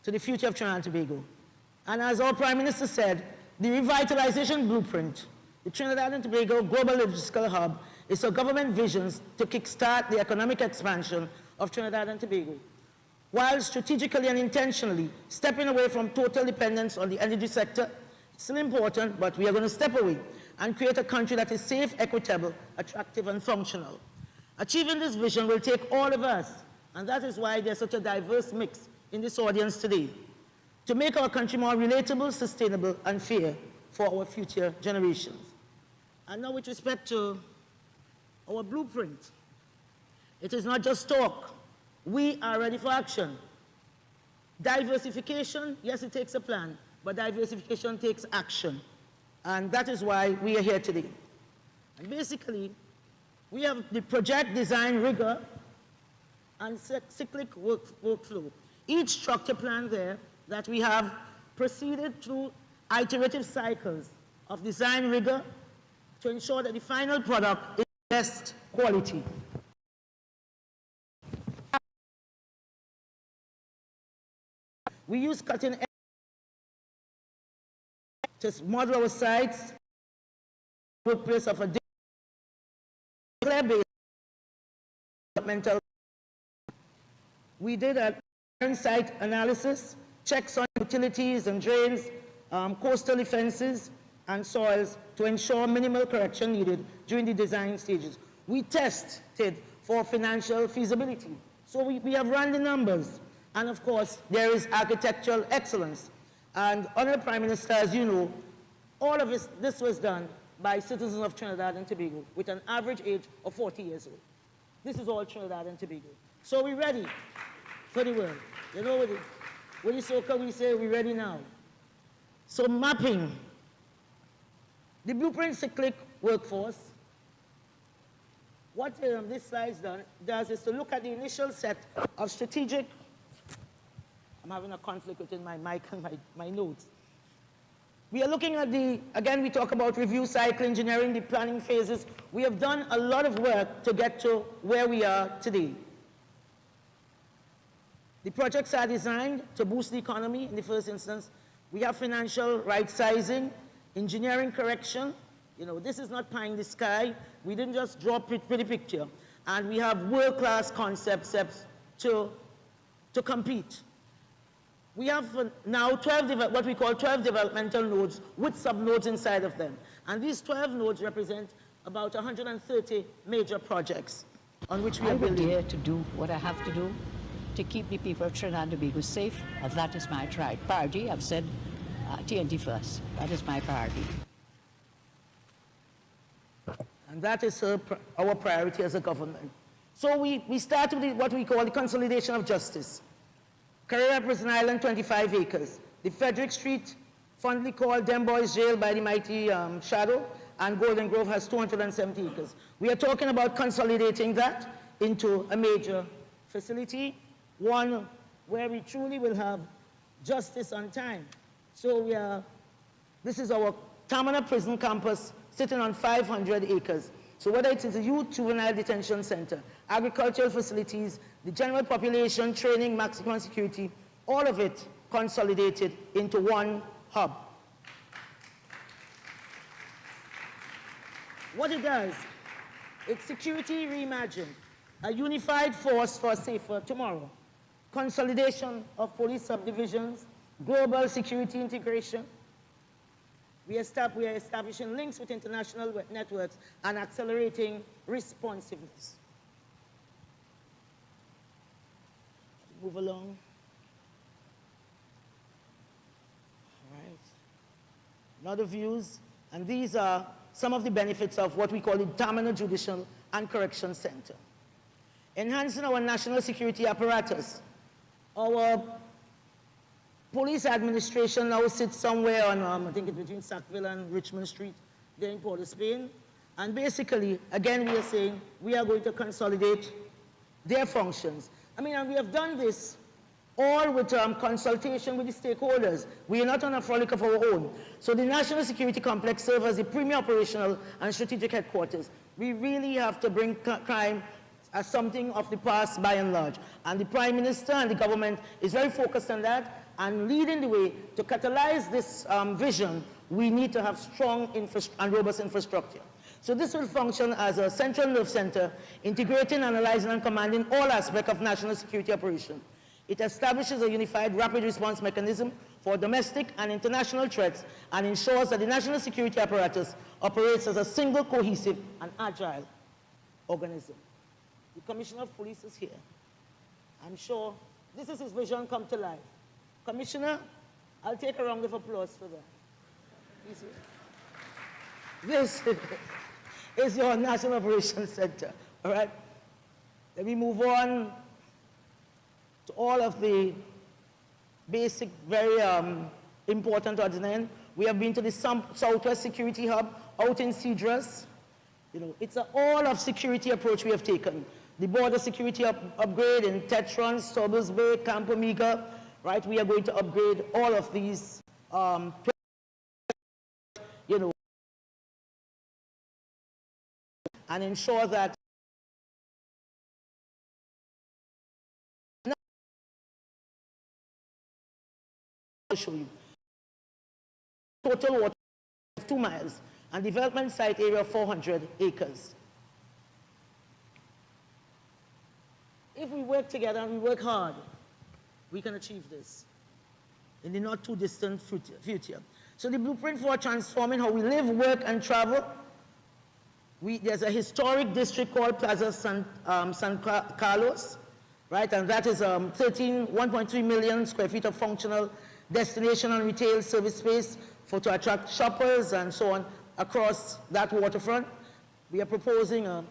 to the future of Trinidad and Tobago. And as our Prime Minister said, the revitalization blueprint, the Trinidad and Tobago Global Logistical Hub, is a government vision to kickstart the economic expansion of Trinidad and Tobago, while strategically and intentionally stepping away from total dependence on the energy sector. It's still important, but we are going to step away and create a country that is safe, equitable, attractive, and functional. Achieving this vision will take all of us, and that is why there's such a diverse mix in this audience today, to make our country more relatable, sustainable, and fair for our future generations. And now with respect to our blueprint, it is not just talk. We are ready for action. Diversification, yes, it takes a plan, but diversification takes action. And that is why we are here today. And basically, we have the project design rigor and cyclic workflow. Each structure plan there that we have proceeded through iterative cycles of design rigor to ensure that the final product is best quality. We use cutting edge to model our sites, workplace of a clear-based developmental. We did a site analysis, checks on utilities and drains, coastal defenses, and soils to ensure minimal correction needed during the design stages. We tested for financial feasibility. So we have run the numbers. And of course, there is architectural excellence. And Honorable Prime Minister, as you know, all of this was done by citizens of Trinidad and Tobago with an average age of 40 years old. This is all Trinidad and Tobago. So we're ready for the world. You know, with the SoCal, we say we're ready now. So mapping. The blueprint cyclic workforce, what this slide does is to look at the initial set of strategic. I'm having a conflict between my mic and my notes. We are looking at again, we talk about review cycle engineering, the planning phases. We have done a lot of work to get to where we are today. The projects are designed to boost the economy in the first instance, We have financial right sizing, engineering correction. You know, this is not pie in the sky. We didn't just draw a pretty picture. And we have world-class concepts to compete. We have now 12 what we call 12 developmental nodes with sub-nodes inside of them. And these 12 nodes represent about 130 major projects on which we are building. I will dare to do what I have to do to keep the people of Trinidad and Tobago safe, and that is my priority. I've said TNT first. That is my priority. And that is our priority as a government. So we started with what we call the consolidation of justice. Carrera Prison Island, 25 acres. The Frederick Street, fondly called Dem Boys Jail by the mighty Shadow, and Golden Grove has 270 acres. We are talking about consolidating that into a major facility, one where we truly will have justice on time. So this is our Tamana Prison Campus sitting on 500 acres. So whether it is a youth juvenile detention center, agricultural facilities, the general population, training, maximum security, all of it consolidated into one hub. What it does, it's security reimagined, a unified force for a safer tomorrow, consolidation of police subdivisions, global security integration. We are establishing links with international networks and accelerating responsiveness. Move along. All right. Another views, and these are some of the benefits of what we call the Tamana Judicial and Correction Center. Enhancing our national security apparatus. Our police administration now sits somewhere on, I think it's between Sackville and Richmond Street, there in Port of Spain. And basically, again, we are saying we are going to consolidate their functions. I mean, and we have done this all with consultation with the stakeholders. We are not on a frolic of our own. So the National Security Complex serves as the premier operational and strategic headquarters. We really have to bring crime as something of the past by and large. And the Prime Minister and the government is very focused on that and leading the way. To catalyze this vision, we need to have strong and robust infrastructure. So this will function as a central nerve center, integrating, analyzing, and commanding all aspects of national security operation. It establishes a unified rapid response mechanism for domestic and international threats and ensures that the national security apparatus operates as a single, cohesive, and agile organism. The Commissioner of Police is here. I'm sure this is his vision come to life. Commissioner, I'll take a round of applause for that. This is your National Operations Center, all right? Let me move on to all of the basic, very important odds and ends. We have been to the Southwest Security Hub out in Cedras. You know, it's an all-of security approach we have taken. The border security upgrade in Tetron, Stobbles Bay, Camp Omega, right? We are going to upgrade all of these, you know, and ensure that I'll show you. Total water of 2 miles and development site area of 400 acres. If we work together and we work hard, we can achieve this in the not too distant future. So the blueprint for transforming how we live, work, and travel, there's a historic district called Plaza San Carlos, right? And that is 1.3 million square feet of functional destination and retail service space to attract shoppers and so on across that waterfront. We are proposing a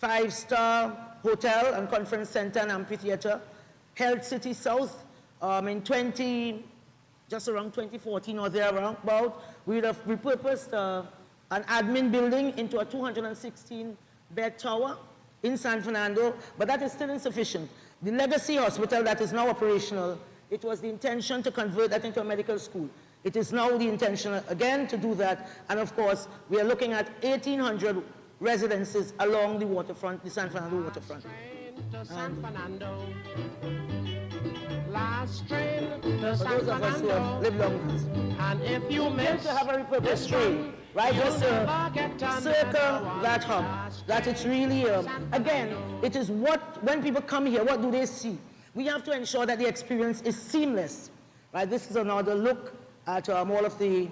5-star hotel and conference center and amphitheater, Health City South, in just around 2014 or thereabout. We would have repurposed an admin building into a 216-bed tower in San Fernando, but that is still insufficient. The Legacy Hospital that is now operational, it was the intention to convert that into a medical school. It is now the intention, again, to do that. And of course, we are looking at 1,800 residences along the waterfront, the San Fernando waterfront. to San Fernando. Last train to For San those of us who have Fernando. lived long, And if you miss to have a repurposed train, right? Just circle that hub. That it's really, again, it is what, when people come here, what do they see? We have to ensure that the experience is seamless, right? This is another look at all of the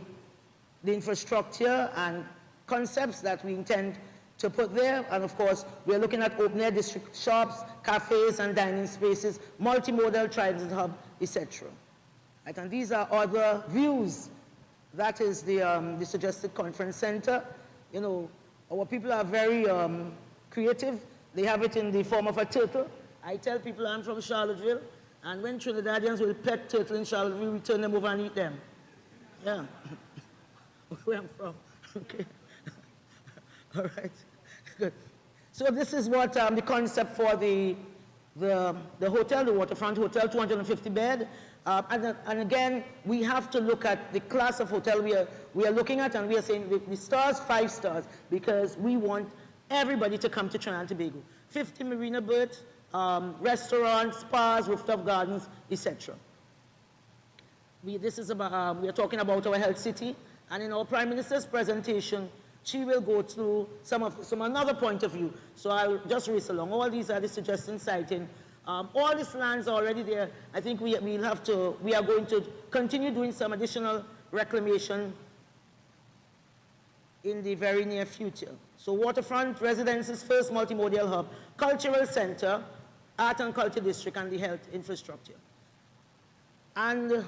infrastructure and concepts that we intend to put there. And of course, we're looking at open-air district shops, cafes and dining spaces, multimodal transit hub, etc. Right? And these are other views. That is the suggested conference center. You know, our people are very creative. They have it in the form of a turtle. I tell people I'm from Charlottesville, and when Trinidadians will pet turtle in Charlottesville, we turn them over and eat them. Yeah. Where I'm from. Okay. All right. Good. So this is what the concept for the hotel, the waterfront hotel, 250 bed. And again, we have to look at the class of hotel we are looking at, and we are saying the stars, 5 stars, because we want everybody to come to Trinidad and Tobago. 50 marina berths, restaurants, spas, rooftop gardens, etc. This is about, we are talking about our health city, and in our Prime Minister's presentation, she will go through some another point of view. So I'll just race along. All these are the suggestions citing. All these lands are already there. I think we are going to continue doing some additional reclamation in the very near future. So waterfront, residences, first multimodal hub, cultural center, art and culture district, and the health infrastructure. And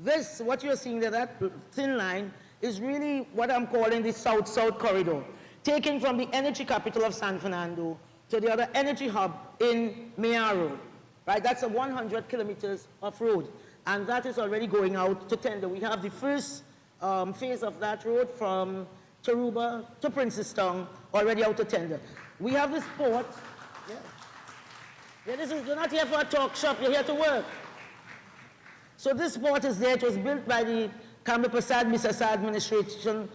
this, what you're seeing there, that thin line, is really what I'm calling the South-South corridor, taking from the energy capital of San Fernando to the other energy hub in Mayaro, right? That's 100 kilometers of road, and that is already going out to tender. We have the first phase of that road from Taruba to Princestown already out to tender. We have this port. Yeah, you're not here for a talk shop, you're here to work. So this port is there. It was built by the Kamla Prasad Misasa administration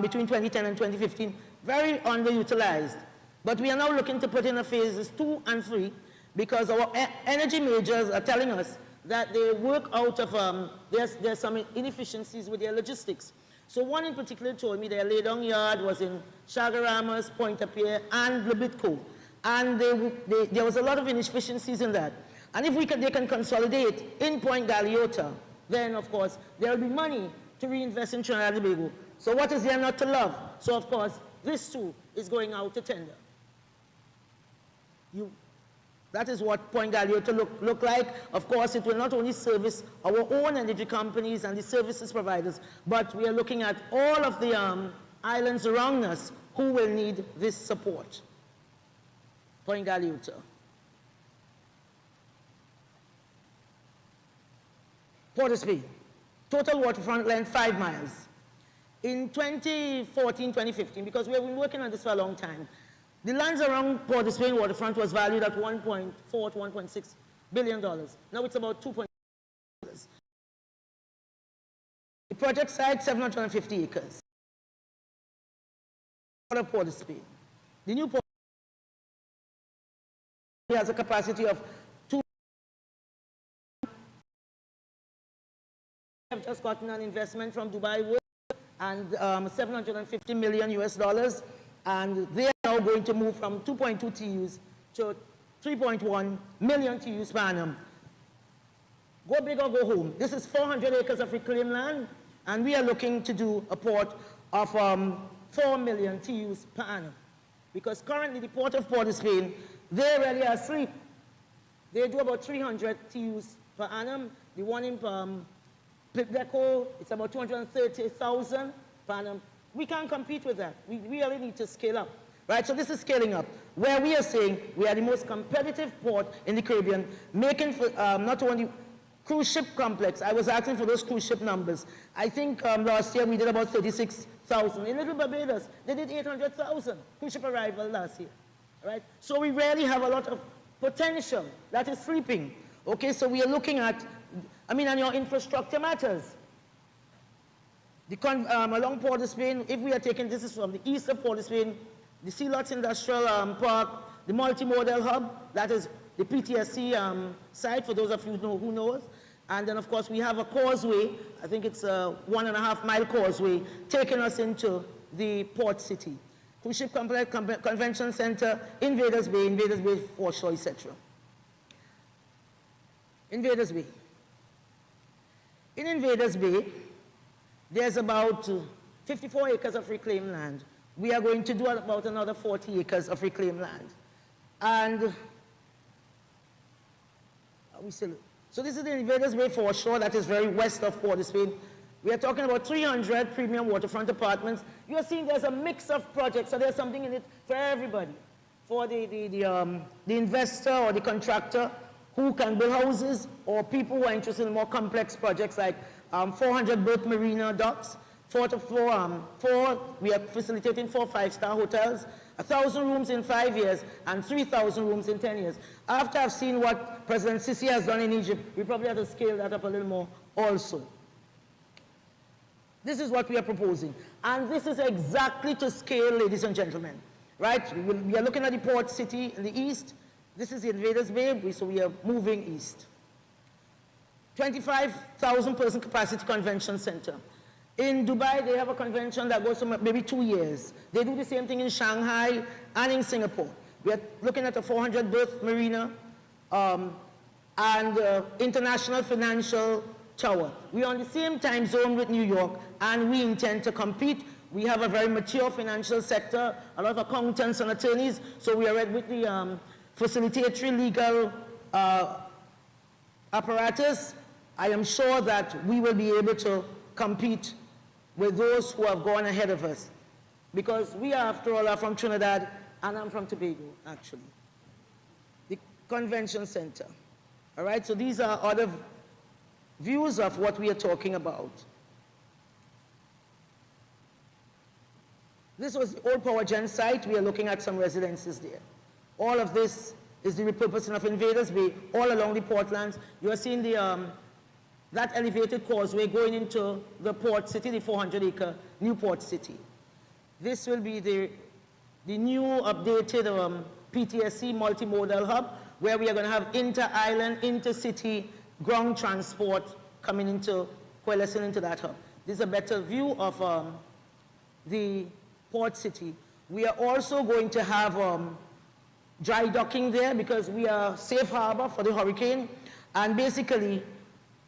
between 2010 and 2015, very underutilized. But we are now looking to put in a phases 2 and 3 because our energy majors are telling us that they work out of, there's some inefficiencies with their logistics. So one in particular told me their laydown yard was in Chagaramas, Pointe-à-Pierre, and Lebitco. And there was a lot of inefficiencies in that. And if they can consolidate in Point Galeota, then of course there will be money to reinvest in Trinidad and Tobago. So what is there not to love? So of course this too is going out to tender. That is what Point Galeota look like. Of course it will not only service our own energy companies and the services providers, but we are looking at all of the islands around us who will need this support. Point Galeota. Port of Spain, total waterfront length 5 miles. In 2014, 2015, because we have been working on this for a long time, the lands around Port of Spain waterfront was valued at $1.4 to $1.6 billion. Now it's about $2.6 billion. The project site, 750 acres. Of Port of Spain. The new port has a capacity of have just gotten an investment from Dubai World and $750 million US, and they are now going to move from 2.2 TUs to 3.1 million TUs per annum. Go big or go home. This is 400 acres of reclaimed land, and we are looking to do a port of 4 million TUs per annum. Because currently the port of Port of Spain, they really are asleep. They do about 300 TUs per annum. The one in Pipdeco, it's about 230,000 per annum. We can't compete with that. We really need to scale up, right? So this is scaling up, where we are saying we are the most competitive port in the Caribbean, making for, not only cruise ship complex. I was asking for those cruise ship numbers. I think last year we did about 36,000. In Little Barbados, they did 800,000 cruise ship arrival last year, right? So we really have a lot of potential that is sleeping. Okay, so we are looking at, and your infrastructure matters. Along Port of Spain, if we are taking, this is from the east of Port of Spain, the Sea Lots Industrial Park, the multimodal hub, that is the PTSC site, for those of you who knows. And then, of course, we have a causeway. I think it's a 1.5-mile causeway taking us into the port city. Cruise Ship Complex, Convention Center, Invaders Bay foreshore, etc. Invaders Bay. In Invaders Bay, there's about 54 acres of reclaimed land. We are going to do about another 40 acres of reclaimed land. And so this is the Invaders Bay foreshore that is very west of Port of Spain. We are talking about 300 premium waterfront apartments. You are seeing there's a mix of projects, so there's something in it for everybody. For the investor or the contractor who can build houses, or people who are interested in more complex projects like 400 berth marina docks, we are facilitating 4 5-star hotels, 1,000 rooms in 5 years, and 3,000 rooms in 10 years. After I've seen what President Sisi has done in Egypt, we probably have to scale that up a little more also. This is what we are proposing. And this is exactly to scale, ladies and gentlemen. Right? We are looking at the port city in the east. This is the Invaders Bay, so we are moving east. 25,000 person capacity convention center. In Dubai, they have a convention that goes for maybe 2 years. They do the same thing in Shanghai and in Singapore. We are looking at a 400 berth marina and international financial tower. We are on the same time zone with New York, and we intend to compete. We have a very mature financial sector, a lot of accountants and attorneys, so we are ready with the facilitatory legal apparatus. I am sure that we will be able to compete with those who have gone ahead of us. Because we, after all, are from Trinidad, and I'm from Tobago, actually. The convention center. All right, so these are other views of what we are talking about. This was the old power gen site. We are looking at some residences there. All of this is the repurposing of Invaders Bay all along the portlands. You are seeing the that elevated causeway going into the port city, the 400-acre new port city. This will be the new updated PTSC multimodal hub, where we are going to have inter-island, inter-city ground transport coming into, coalescing into that hub. This is a better view of the port city. We are also going to have dry docking there because we are safe harbor for the hurricane. And basically,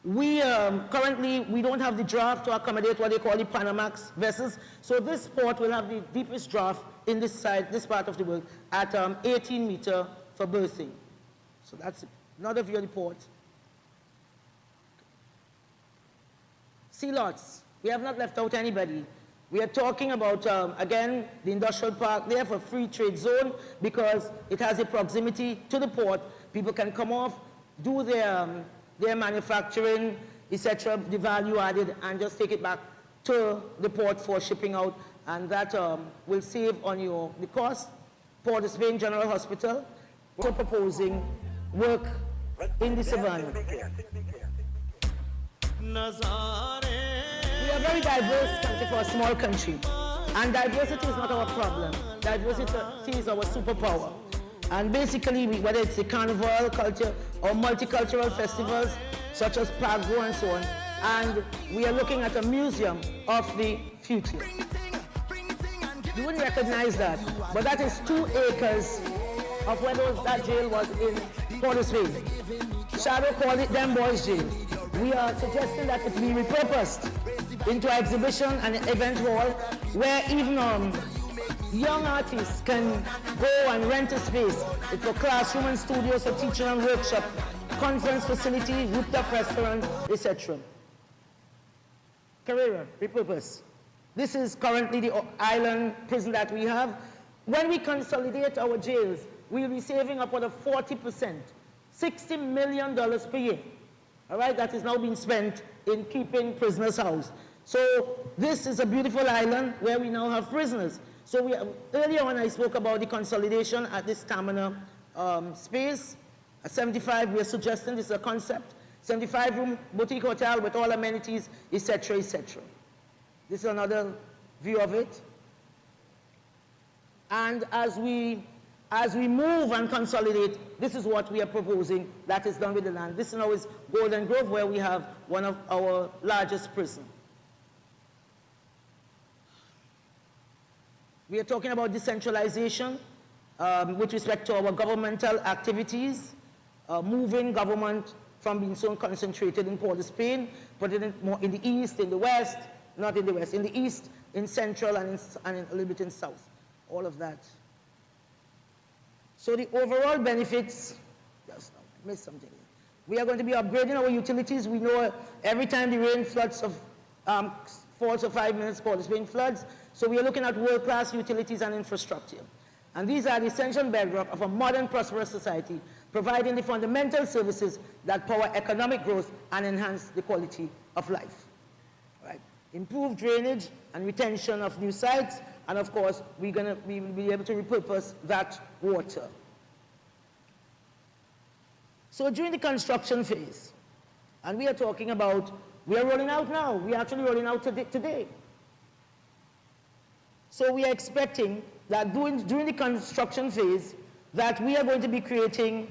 we currently, we don't have the draft to accommodate what they call the Panamax vessels. So this port will have the deepest draft in this side, this part of the world, at 18 meters for berthing. So that's another view of the port. Sea lots. We have not left out anybody. We are talking about, again, the industrial park there for free trade zone because it has a proximity to the port. People can come off, do their manufacturing, etc., the value added, and just take it back to the port for shipping out, and that will save on the cost. Port of Spain General Hospital, we're proposing work in the savannah. We are a very diverse country for a small country, and diversity is not our problem. Diversity is our superpower. And basically, whether it's the carnival culture or multicultural festivals such as Pago and so on, and we are looking at a museum of the future. You wouldn't recognize that, but that is 2 acres of where that jail was in Port of Spain. Shadow called it Them Boys Jail. We are suggesting that it be repurposed into an exhibition and event hall where even young artists can go and rent a space. It's for classroom and studios, for teaching and workshop, conference facility, rooftop restaurant, etc. Carrera, repurpose. This is currently the island prison that we have. When we consolidate our jails, we'll be saving upward of 40%, $60 million per year. All right, that is now being spent in keeping prisoners housed. So this is a beautiful island where we now have prisoners. So earlier when I spoke about the consolidation at this stamina space, at 75, we are suggesting this is a concept, 75-room boutique hotel with all amenities, etc., etc. This is another view of it. And as we as we move and consolidate, this is what we are proposing that is done with the land. This now is Golden Grove, where we have one of our largest prisons. We are talking about decentralization with respect to our governmental activities, moving government from being so concentrated in Port of Spain, but more in the east, in the west, not in the west, in the east, in central, and a little bit in south. All of that. So the overall benefits, just I missed something. We are going to be upgrading our utilities. We know every time the rain floods of 4 to 5 minutes, Port of Spain floods. So we are looking at world-class utilities and infrastructure. And these are the essential bedrock of a modern, prosperous society, providing the fundamental services that power economic growth and enhance the quality of life. Right. Improve drainage and retention of new sites, and of course, we will be able to repurpose that water. So during the construction phase, and we are talking about, we are rolling out now. We are actually rolling out today. So we are expecting that during the construction phase, that we are going to be creating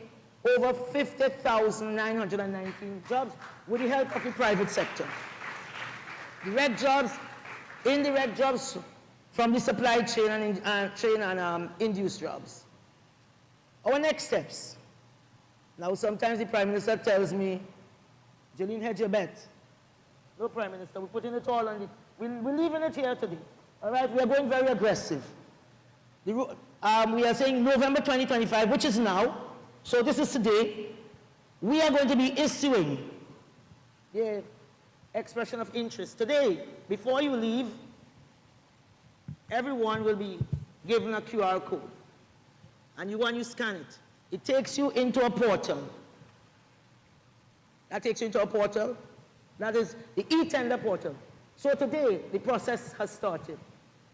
over 50,919 jobs with the help of the private sector. Direct jobs, indirect jobs from the supply chain and induced jobs. Our next steps. Now sometimes the Prime Minister tells me, Jolene, hedge your bet. No, Prime Minister, we're putting it all on it. We're leaving it here today. All right, we are going very aggressive. We are saying November 2025, which is now, so this is today. We are going to be issuing the expression of interest. Today, before you leave, everyone will be given a QR code. And you go and you scan it. It takes you into a portal. That takes you into a portal. That is the e-tender portal. So today, the process has started.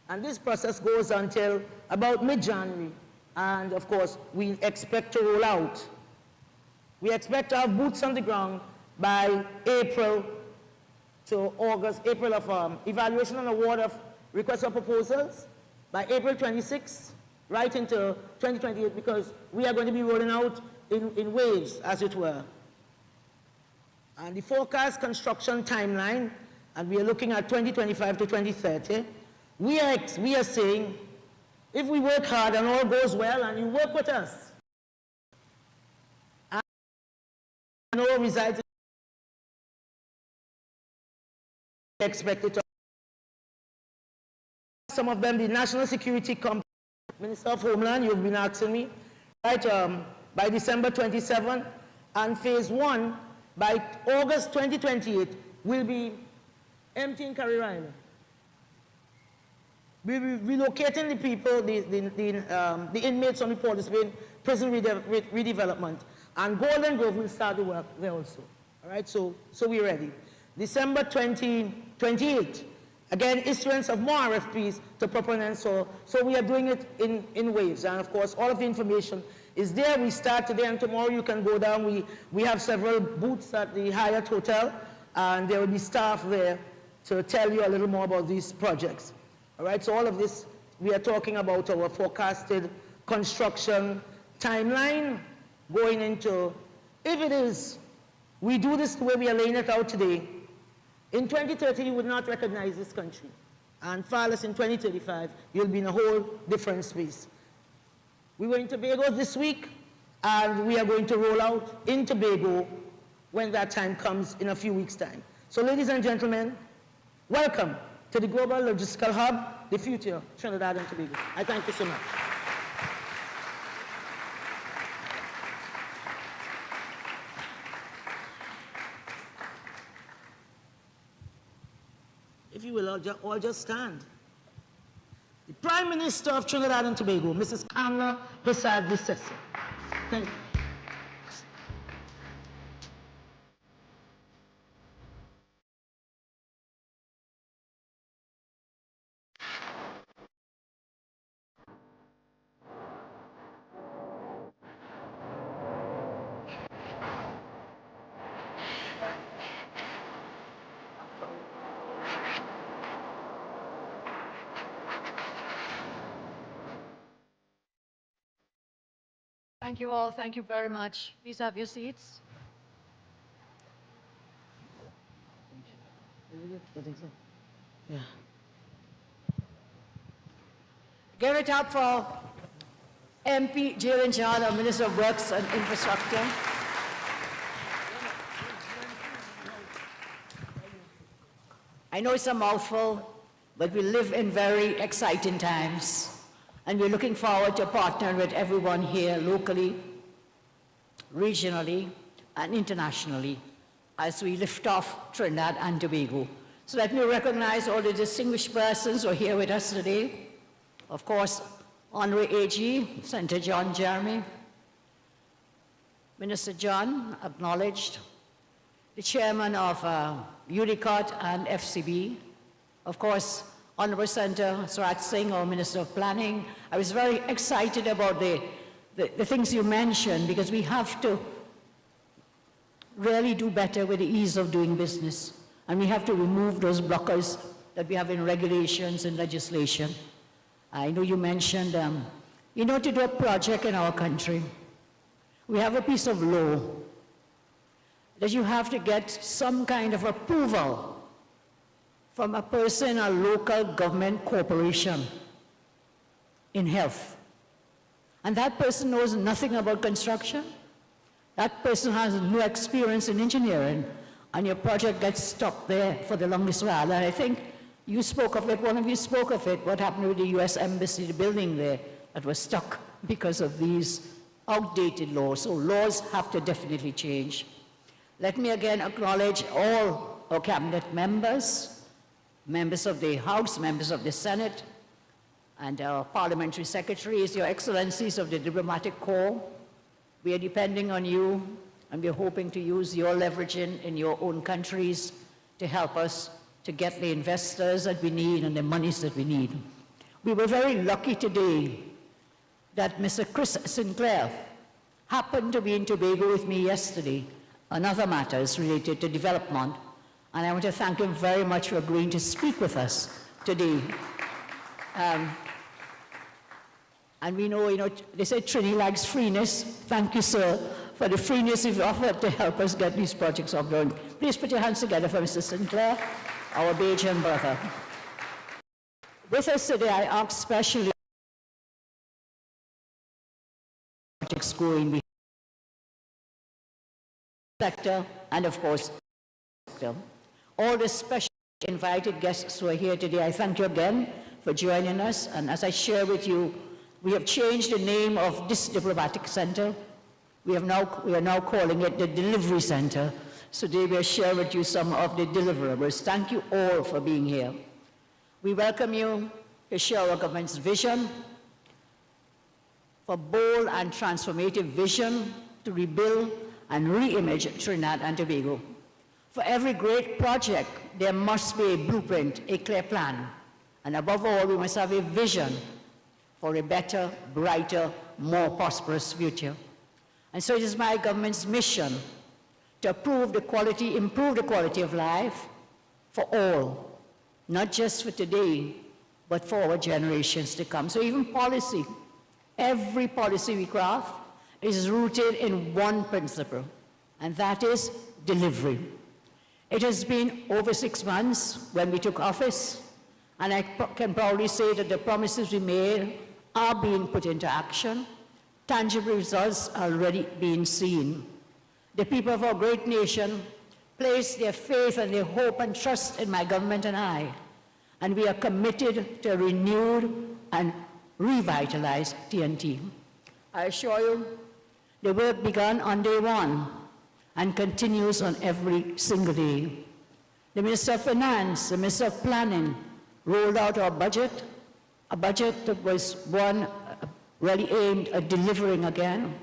And this process goes until about mid-January. And of course, we expect to roll out. We expect to have boots on the ground by April to August, April of evaluation and award of requests for proposals by April 26, right into 2028, because we are going to be rolling out in waves, as it were. And the forecast construction timeline, and we are looking at 2025 to 2030, we are saying, if we work hard and all goes well, and you work with us, and all resides expected to some of them, the National Security Company, Minister of Homeland, you've been asking me, right, by December 27, and phase 1 by August 2028 will be emptying Carrier Island. We'll be relocating the people, the inmates on the Port of Spain prison redevelopment, and Golden Grove will start the work there also. All right, so we're ready. December 2028, again, issuance of more RFPs to proponents, so we are doing it in waves, and of course, all of the information is there. We start today, and tomorrow you can go down. We have several booths at the Hyatt Hotel, and there will be staff there to tell you a little more about these projects. All right, so all of this, we are talking about our forecasted construction timeline going into, if it is, we do this the way we are laying it out today, in 2030 you would not recognize this country. And far less in 2035, you'll be in a whole different space. We were in Tobago this week, and we are going to roll out in Tobago when that time comes in a few weeks' time. So ladies and gentlemen, welcome to the Global Logistical Hub, the future Trinidad and Tobago. I thank you so much. If you will, all just stand. The Prime Minister of Trinidad and Tobago, Mrs. Kamla Prasad-Bissessar. Thank you. Thank you all. Thank you very much. Please have your seats. Yeah. Give it up for MP Jalen John, our Minister of Works and Infrastructure. I know it's a mouthful, but we live in very exciting times, and we're looking forward to partnering with everyone here locally, regionally, and internationally as we lift off Trinidad and Tobago. So let me recognize all the distinguished persons who are here with us today. Of course, Honorary AG, Senator John Jeremy, Minister John, acknowledged, the Chairman of UDICOT and FCB, of course, Honorable Senator Swarat Singh, our Minister of Planning. I was very excited about the things you mentioned, because we have to really do better with the ease of doing business. And we have to remove those blockers that we have in regulations and legislation. I know you mentioned, to do a project in our country, we have a piece of law that you have to get some kind of approval from a person, a local government corporation in health. And that person knows nothing about construction. That person has no experience in engineering, and your project gets stuck there for the longest while. And I think you spoke of it, one of you spoke of it, what happened with the US Embassy, the building there that was stuck because of these outdated laws. So laws have to definitely change. Let me again acknowledge all our cabinet members, members of the House, members of the Senate, and our parliamentary secretaries, your excellencies of the diplomatic corps. We are depending on you, and we're hoping to use your leverage in your own countries to help us to get the investors that we need and the monies that we need. We were very lucky today that Mr. Chris Sinclair happened to be in Tobago with me yesterday on other matters related to development, and I want to thank him very much for agreeing to speak with us today. And we know, they say Trini likes freeness. Thank you, sir, for the freeness you've offered to help us get these projects off the ground. Please put your hands together for Mr. Sinclair, our Bajan brother. With us today, I ask specially projects going sector and, of course, sector. All the special invited guests who are here today, I thank you again for joining us. And as I share with you, we have changed the name of this diplomatic center. We are now calling it the Delivery Center. So today we'll share with you some of the deliverables. Thank you all for being here. We welcome you to share our government's vision for bold and transformative vision to rebuild and re-image Trinidad and Tobago. For every great project, there must be a blueprint, a clear plan. And above all, we must have a vision for a better, brighter, more prosperous future. And so it is my government's mission to improve the quality of life for all, not just for today, but for our generations to come. So even policy, every policy we craft is rooted in one principle, and that is delivery. It has been over 6 months when we took office, and I can proudly say that the promises we made are being put into action. Tangible results are already being seen. The people of our great nation place their faith and their hope and trust in my government and I, and we are committed to a renewed and revitalized TNT. I assure you, the work began on day one and continues on every single day. The Minister of Finance, the Minister of Planning rolled out our budget, a budget that was one really aimed at delivering again.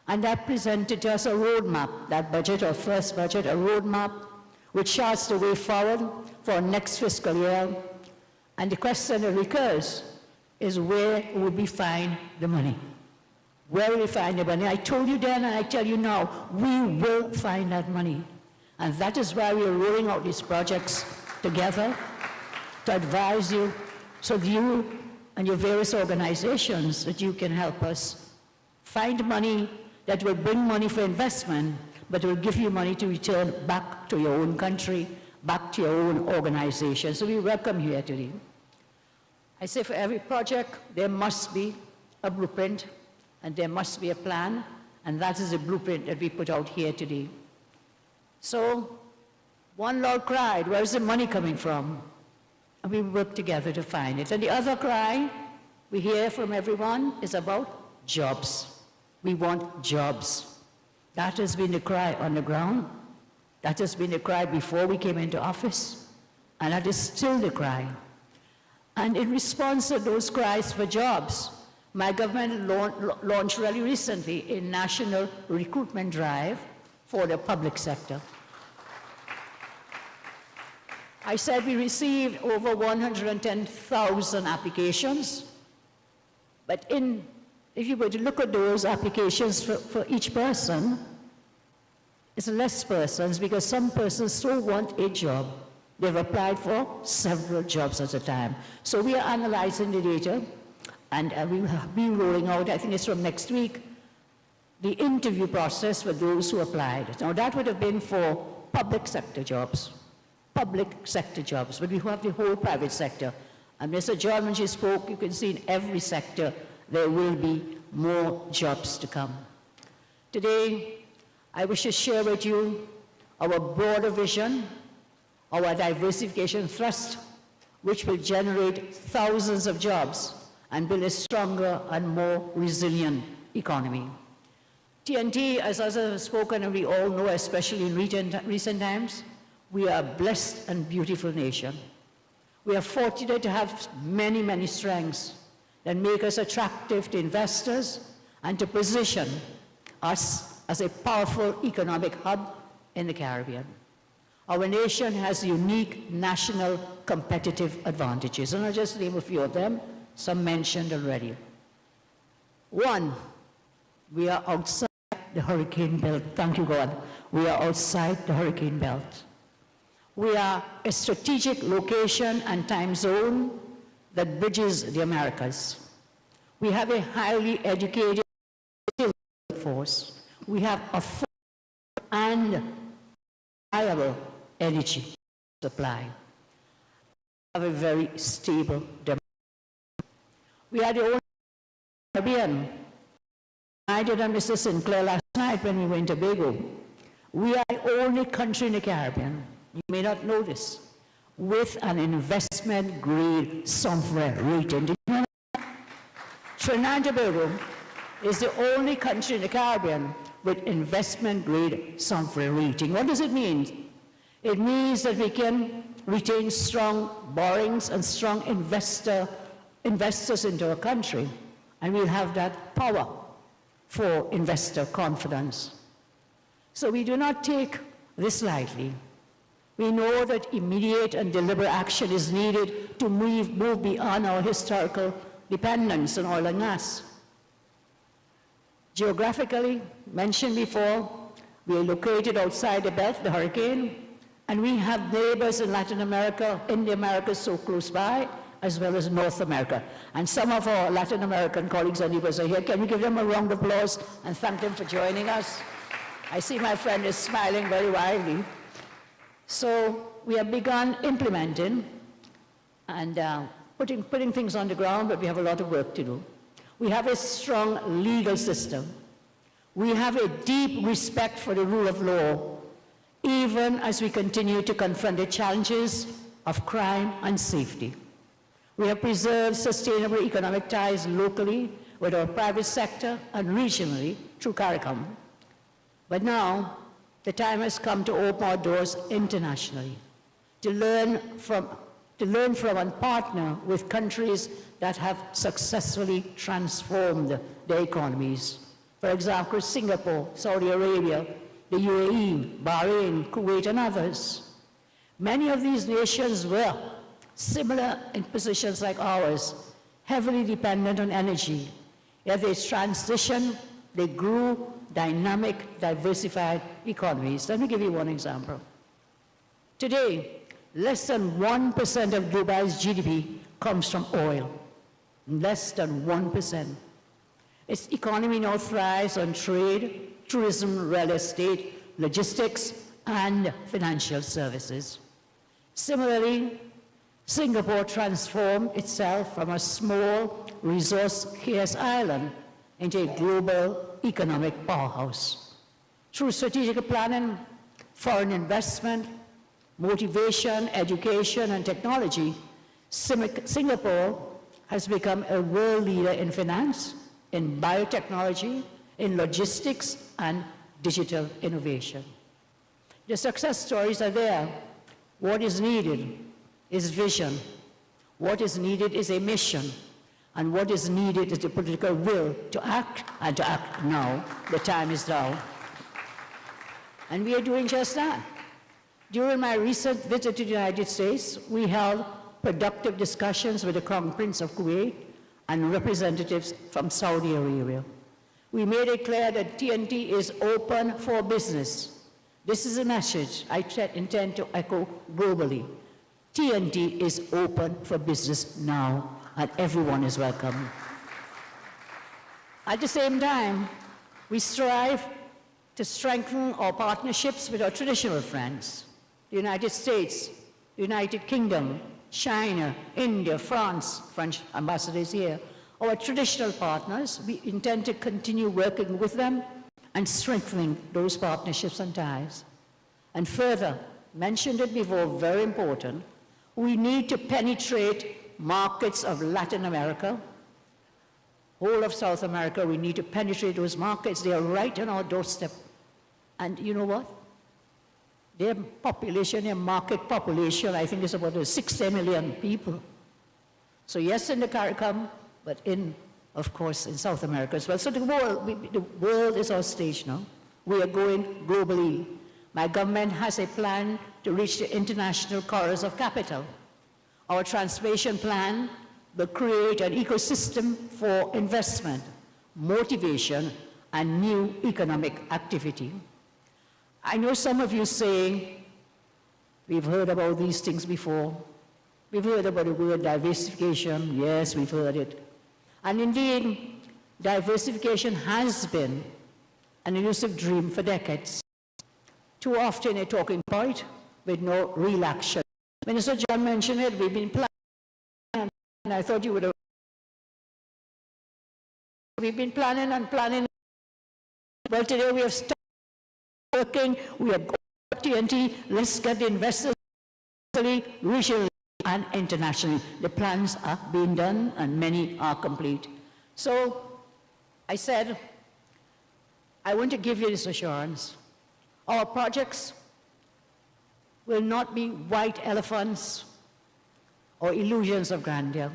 And that presented to us a roadmap, that budget, our first budget, a roadmap which charts the way forward for our next fiscal year. And the question that recurs is, where will we find the money? Where will we find the money? I told you then and I tell you now, we will find that money. And that is why we are rolling out these projects together to advise you, so that you and your various organizations, that you can help us Find money that will bring money for investment, but will give you money to return back to your own country, back to your own organization. So we welcome you here today. I say for every project, there must be a blueprint, and there must be a plan, and that is the blueprint that we put out here today. So, one Lord cried, where is the money coming from? And we work together to find it. And the other cry we hear from everyone is about jobs. We want jobs. That has been the cry on the ground. That has been the cry before we came into office. And that is still the cry. And in response to those cries for jobs, my government launched really recently a national recruitment drive for the public sector. I said we received over 110,000 applications, but if you were to look at those applications for each person, it's less persons because some persons still want a job. They've applied for several jobs at a time. So we are analyzing the data, and we will be rolling out, I think it's from next week, the interview process for those who applied. Now that would have been for public sector jobs, but we have the whole private sector. And Mr. John, when she spoke, you can see in every sector there will be more jobs to come. Today, I wish to share with you our broader vision, our diversification thrust, which will generate thousands of jobs and build a stronger and more resilient economy. TNT, as others have spoken, and we all know, especially in recent times, we are a blessed and beautiful nation. We are fortunate to have many, many strengths that make us attractive to investors and to position us as a powerful economic hub in the Caribbean. Our nation has unique national competitive advantages, and I'll just name a few of them, some mentioned already. One, we are outside the hurricane belt. Thank you, God. We are outside the hurricane belt. We are a strategic location and time zone that bridges the Americas. We have a highly educated workforce. We have affordable and reliable energy supply. We have a very stable democracy. We are the only Caribbean. I did on Mr. Sinclair last night when we went to Tobago. We are the only country in the Caribbean, you may not know this, with an investment-grade sovereign rating. Did you know that? Trinidad and Tobago is the only country in the Caribbean with investment-grade sovereign rating. What does it mean? It means that we can retain strong borrowings and strong investors into our country, and we'll have that power for investor confidence. So we do not take this lightly. We know that immediate and deliberate action is needed to move beyond our historical dependence on oil and gas. Geographically, mentioned before, we are located outside the belt, the hurricane, and we have neighbors in Latin America, in the Americas so close by, as well as North America. And some of our Latin American colleagues and neighbors are here. Can we give them a round of applause and thank them for joining us? I see my friend is smiling very widely. So we have begun implementing and putting things on the ground, but we have a lot of work to do. We have a strong legal system. We have a deep respect for the rule of law, even as we continue to confront the challenges of crime and safety. We have preserved sustainable economic ties locally with our private sector and regionally through CARICOM. But now, the time has come to open our doors internationally, to learn from and partner with countries that have successfully transformed their economies. For example, Singapore, Saudi Arabia, the UAE, Bahrain, Kuwait, and others. Many of these nations were similar in positions like ours, heavily dependent on energy. Yet they transitioned, they grew dynamic, diversified economies. Let me give you one example. Today, less than 1% of Dubai's GDP comes from oil. Less than 1%. Its economy now thrives on trade, tourism, real estate, logistics, and financial services. Similarly, Singapore transformed itself from a small, resource-scarce island into a global economic powerhouse. Through strategic planning, foreign investment, motivation, education, and technology, Singapore has become a world leader in finance, in biotechnology, in logistics, and digital innovation. The success stories are there. What is needed is vision. What is needed is a mission. And what is needed is the political will to act, and to act now. The time is now. And we are doing just that. During my recent visit to the United States, we held productive discussions with the Crown Prince of Kuwait and representatives from Saudi Arabia. We made it clear that TNT is open for business. This is a message I intend to echo globally. TNT is open for business now, and everyone is welcome. At the same time, we strive to strengthen our partnerships with our traditional friends, the United States, the United Kingdom, China, India, France, French ambassadors here, our traditional partners. We intend to continue working with them and strengthening those partnerships and ties. And further, mentioned it before, very important, we need to penetrate markets of Latin America, whole of South America. We need to penetrate those markets. They are right on our doorstep. And you know what? Their population, their market population, I think is about 60 million people. So yes, in the CARICOM, but of course, in South America as well. So the world is our stage now. We are going globally. My government has a plan to reach the international corridors of capital. Our transformation plan will create an ecosystem for investment, motivation, and new economic activity. I know some of you saying, we've heard about these things before. We've heard about the word diversification. Yes, we've heard it. And indeed, diversification has been an elusive dream for decades. Too often a talking point with no real action. Minister John mentioned it, we've been planning, and I thought you would have. We've been planning and planning. Well, today we have started working, we have got TNT, let's get the investors regionally and internationally. The plans are being done and many are complete. So I said, I want to give you this assurance. Our projects will not be white elephants or illusions of grandeur.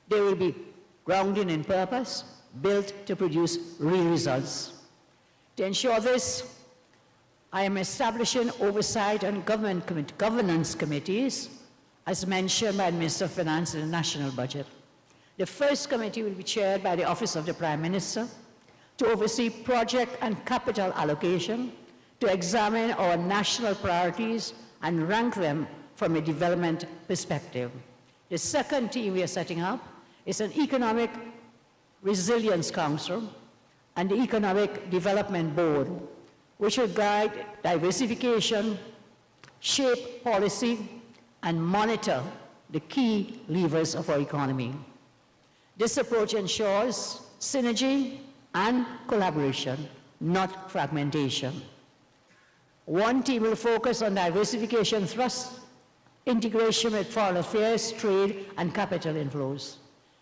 They will be grounded in purpose, built to produce real results. To ensure this, I am establishing oversight and governance committees, as mentioned by the Minister of Finance in the national budget. The first committee will be chaired by the Office of the Prime Minister to oversee project and capital allocation, to examine our national priorities and rank them from a development perspective. The second team we are setting up is an Economic Resilience Council and the Economic Development Board, which will guide diversification, shape policy, and monitor the key levers of our economy. This approach ensures synergy and collaboration, not fragmentation. One team will focus on diversification thrust, integration with foreign affairs, trade, and capital inflows.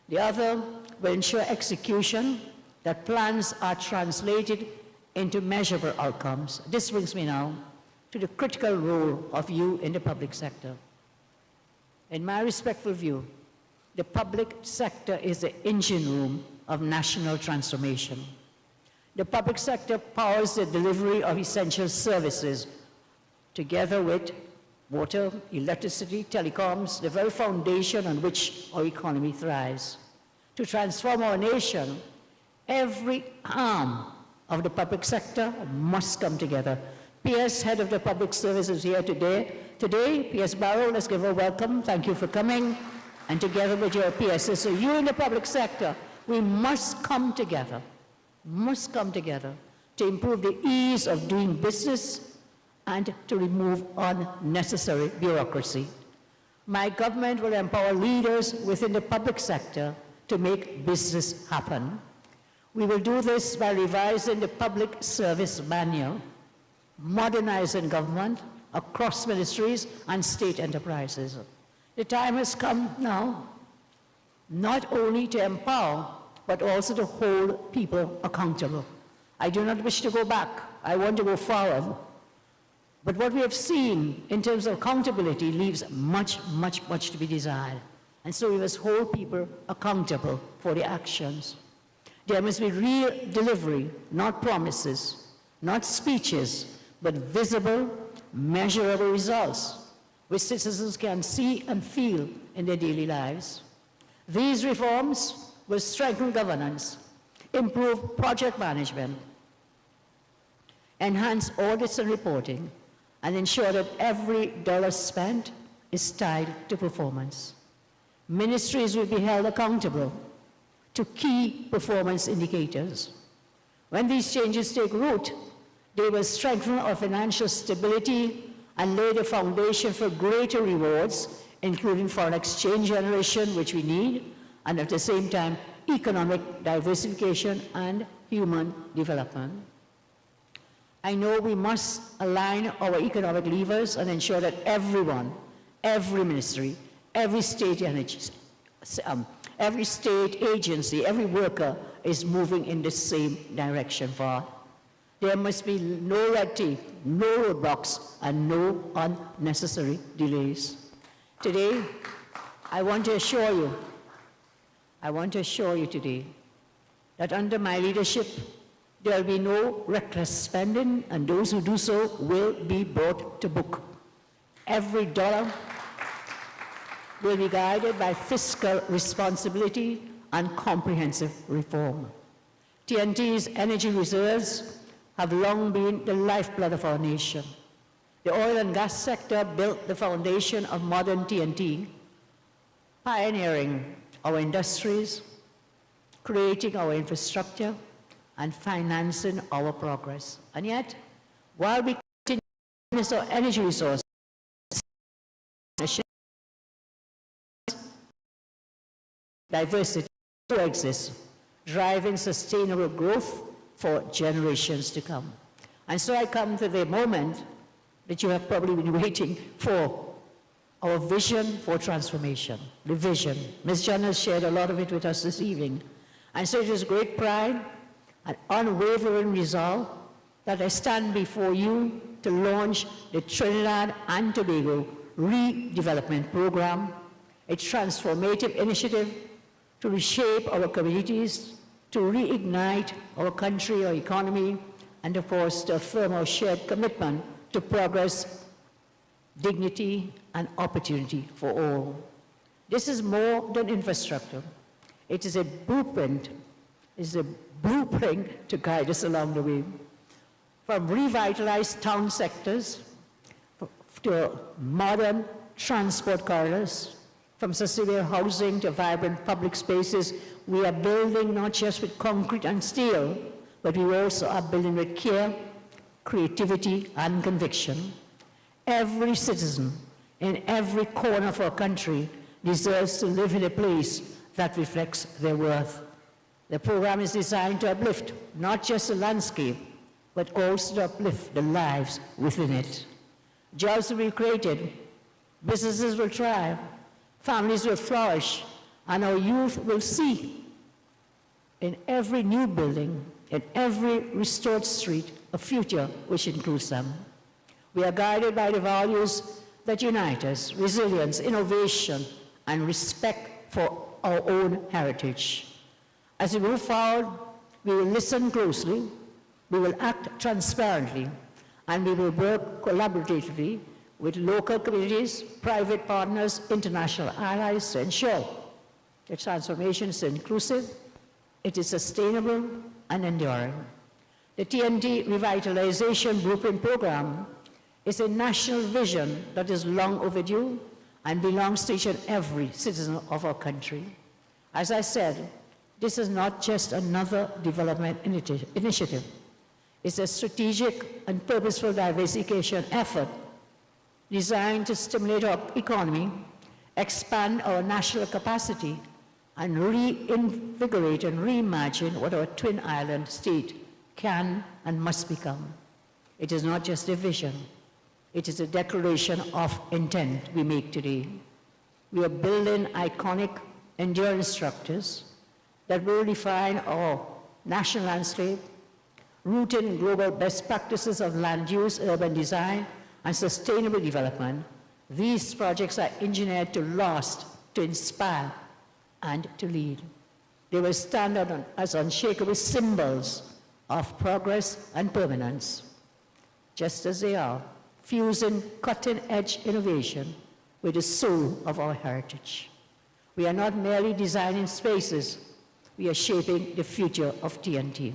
The other will ensure execution, that plans are translated into measurable outcomes. This brings me now to the critical role of you in the public sector. In my respectful view, the public sector is the engine room of national transformation. The public sector powers the delivery of essential services, together with water, electricity, telecoms, the very foundation on which our economy thrives. To transform our nation, every arm of the public sector must come together. PS, Head of the Public Service, is here today. PS Barrow, let's give her a welcome. Thank you for coming. And together with your PSs, so you in the public sector We must come together to improve the ease of doing business and to remove unnecessary bureaucracy. My government will empower leaders within the public sector to make business happen. We will do this by revising the Public Service Manual, modernizing government across ministries and state enterprises. The time has come now not only to empower, but also to hold people accountable. I do not wish to go back. I want to go forward. But what we have seen in terms of accountability leaves much to be desired. And so we must hold people accountable for their actions. There must be real delivery, not promises, not speeches, but visible, measurable results, which citizens can see and feel in their daily lives. These reforms will strengthen governance, improve project management, enhance audits and reporting, and ensure that every dollar spent is tied to performance. Ministries will be held accountable to key performance indicators. When these changes take root, they will strengthen our financial stability and lay the foundation for greater rewards, including foreign exchange generation, which we need, and at the same time, economic diversification and human development. I know we must align our economic levers and ensure that everyone, every ministry, every state agency, every worker is moving in the same direction forward. There must be no red tape, no roadblocks, and no unnecessary delays. Today, I want to assure you today that under my leadership, there will be no reckless spending, and those who do so will be brought to book. Every dollar will be guided by fiscal responsibility and comprehensive reform. TNT's energy reserves have long been the lifeblood of our nation. The oil and gas sector built the foundation of modern TNT, pioneering our industries, creating our infrastructure, and financing our progress. And yet, while we continue to harness our energy resources, diversity coexists, driving sustainable growth for generations to come. And so I come to the moment that you have probably been waiting for, our vision for transformation, the vision. Ms. John has shared a lot of it with us this evening. And so it is great pride and unwavering resolve that I stand before you to launch the Trinidad and Tobago Redevelopment Program, a transformative initiative to reshape our communities, to reignite our country, our economy, and of course to affirm our shared commitment to progress, dignity, and opportunity for all. This is more than infrastructure. It is a blueprint. It's a blueprint to guide us along the way. From revitalized town sectors to modern transport corridors, from sustainable housing to vibrant public spaces, we are building not just with concrete and steel, but we also are building with care, creativity, and conviction. Every citizen in every corner of our country deserves to live in a place that reflects their worth. The program is designed to uplift not just the landscape, but also to uplift the lives within it. Jobs will be created, businesses will thrive, families will flourish, and our youth will see in every new building, in every restored street, a future which includes them. We are guided by the values that unite us: resilience, innovation, and respect for our own heritage. As we move forward, we will listen closely, we will act transparently, and we will work collaboratively with local communities, private partners, international allies to ensure the transformation is inclusive, it is sustainable, and enduring. The TNT Revitalization Blueprint Program is a national vision that is long overdue and belongs to each and every citizen of our country. As I said, This is not just another development initiative. It's a strategic and purposeful diversification effort designed to stimulate our economy, expand our national capacity, and reinvigorate and reimagine what our twin island state can and must become. It is not just a vision. It is a declaration of intent we make today. We are building iconic, enduring structures that will define our national landscape, rooted in global best practices of land use, urban design, and sustainable development. These projects are engineered to last, to inspire, and to lead. They will stand out as unshakable symbols of progress and permanence, just as they are, fusing cutting-edge innovation with the soul of our heritage. We are not merely designing spaces, we are shaping the future of TNT.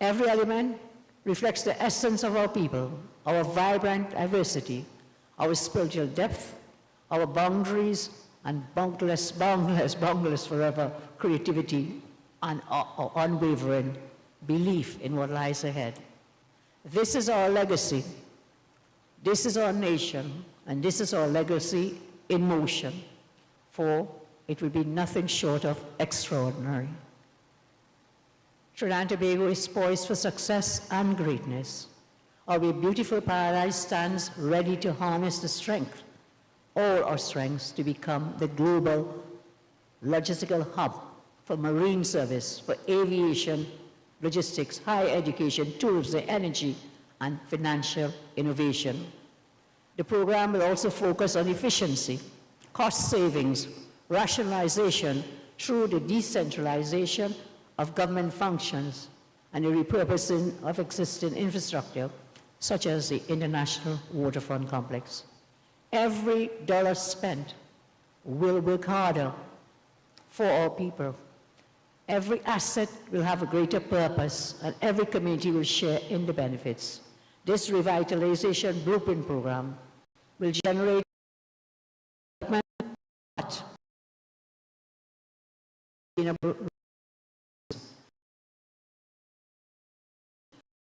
Every element reflects the essence of our people, our vibrant diversity, our spiritual depth, our boundaries, and boundless forever creativity, and our unwavering belief in what lies ahead. This is our legacy. This is our nation, and this is our legacy in motion, for it will be nothing short of extraordinary. Trinidad and Tobago is poised for success and greatness. Our beautiful paradise stands ready to harness the strength, all our strengths, to become the global logistical hub for marine service, for aviation, logistics, higher education, tourism, energy, and financial innovation. The program will also focus on efficiency, cost savings, rationalization through the decentralization of government functions and the repurposing of existing infrastructure, such as the International Waterfront Complex. Every dollar spent will work harder for our people. Every asset will have a greater purpose, and every community will share in the benefits. This revitalization blueprint program will generate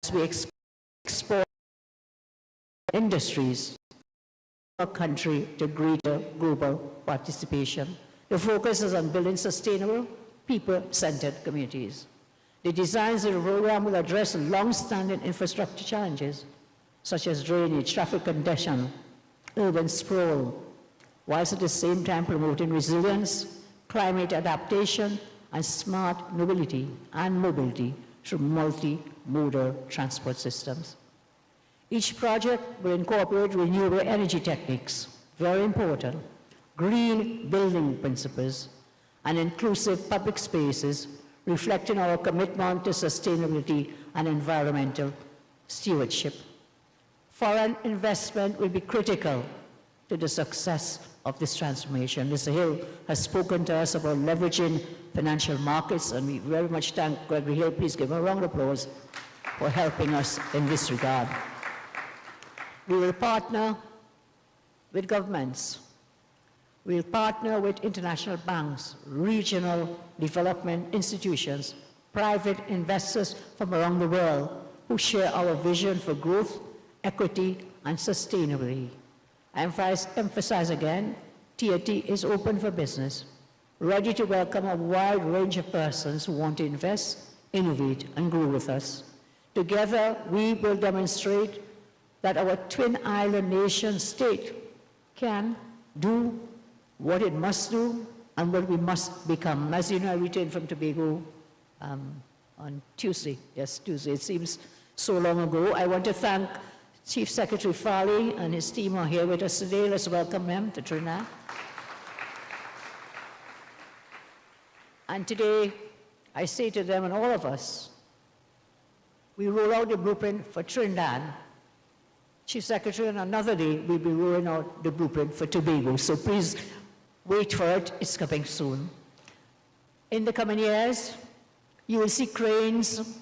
as we export industries our country to greater global participation. The focus is on building sustainable, people-centered communities. The designs of the program will address long-standing infrastructure challenges, such as drainage, traffic congestion, urban sprawl, whilst at the same time promoting resilience, climate adaptation, and smart mobility through multimodal transport systems. Each project will incorporate renewable energy techniques, very important, green building principles, and inclusive public spaces, reflecting our commitment to sustainability and environmental stewardship. Foreign investment will be critical to the success of this transformation. Mr. Hill has spoken to us about leveraging financial markets, and we very much thank Gregory Hill. Please give him a round of applause for helping us in this regard. We will partner with governments. We'll partner with international banks, regional development institutions, private investors from around the world who share our vision for growth, equity, and sustainability. I emphasize again, TNT is open for business, ready to welcome a wide range of persons who want to invest, innovate, and grow with us. Together, we will demonstrate that our twin island nation state can do what it must do and what we must become. As you know, I returned from Tobago on Tuesday. Yes, Tuesday. It seems so long ago. I want to thank Chief Secretary Farley and his team are here with us today. Let's welcome them to Trinidad. And today, I say to them and all of us, we roll out the blueprint for Trinidad. Chief Secretary, on another day, we'll be rolling out the blueprint for Tobago. So please wait for it. It's coming soon. In the coming years, you will see cranes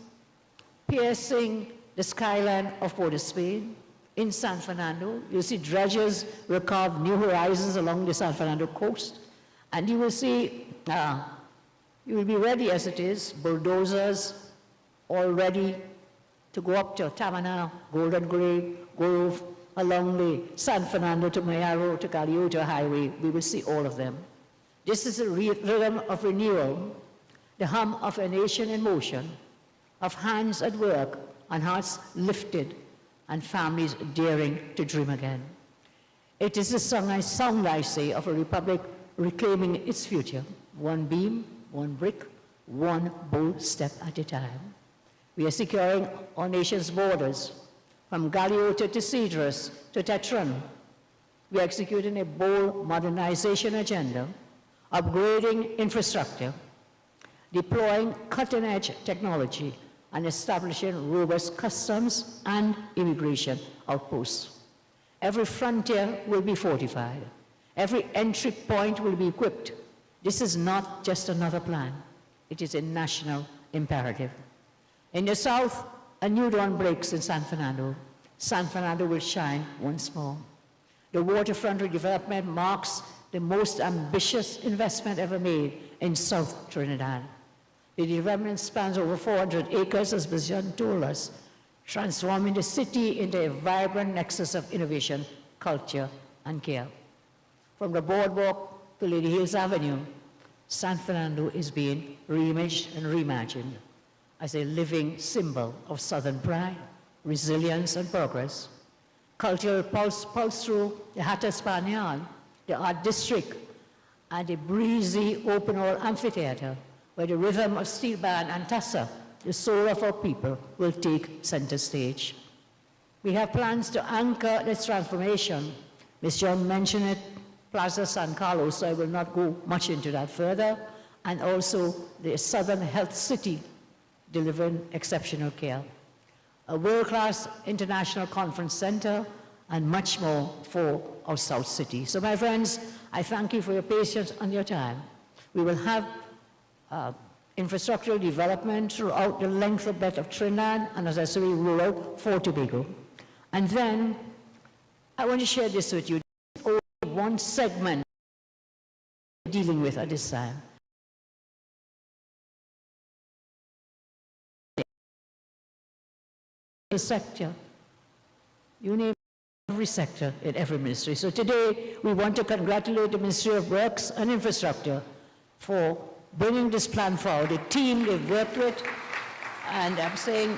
piercing the skyline of Port of Spain in San Fernando. You'll see dredgers will carve new horizons along the San Fernando coast. And you will see You will be ready as it is, bulldozers all ready to go up to Tamana, Golden Grove, along the San Fernando to Mayaro to Galeota Highway. We will see all of them. This is a rhythm of renewal, the hum of a nation in motion, of hands at work and hearts lifted and families daring to dream again. It is a song, I say, of a republic reclaiming its future, one beam, one brick, one bold step at a time. We are securing our nation's borders, from Galeota to Cedros to Tetron. We are executing a bold modernization agenda, upgrading infrastructure, deploying cutting-edge technology, and establishing robust customs and immigration outposts. Every frontier will be fortified. Every entry point will be equipped. This is not just another plan. It is a national imperative. In the south, a new dawn breaks in San Fernando. San Fernando will shine once more. The waterfront redevelopment marks the most ambitious investment ever made in South Trinidad. The development spans over 400 acres, as Ms. Young told us, transforming the city into a vibrant nexus of innovation, culture, and care. From the boardwalk to Lady Hills Avenue, San Fernando is being reimaged and reimagined as a living symbol of Southern pride, resilience, and progress. Cultural pulse through the Hatta Spaniard, the Art District, and the breezy open-hall amphitheater, where the rhythm of steel band and tassa, the soul of our people, will take center stage. We have plans to anchor this transformation. Ms. John mentioned it, Plaza San Carlos, so I will not go much into that further, and also the Southern Health City, delivering exceptional care. A world-class international conference center, and much more for our South City. So my friends, I thank you for your patience and your time. We will have infrastructural development throughout the length and breadth of Trinidad, and as I say, we roll out for Tobago. And then, I want to share this with you. Only one segment we're dealing with at this time. The sector, you name every sector in every ministry. So today, we want to congratulate the Ministry of Works and Infrastructure for bringing this plan forward, the team they've worked with, and I'm saying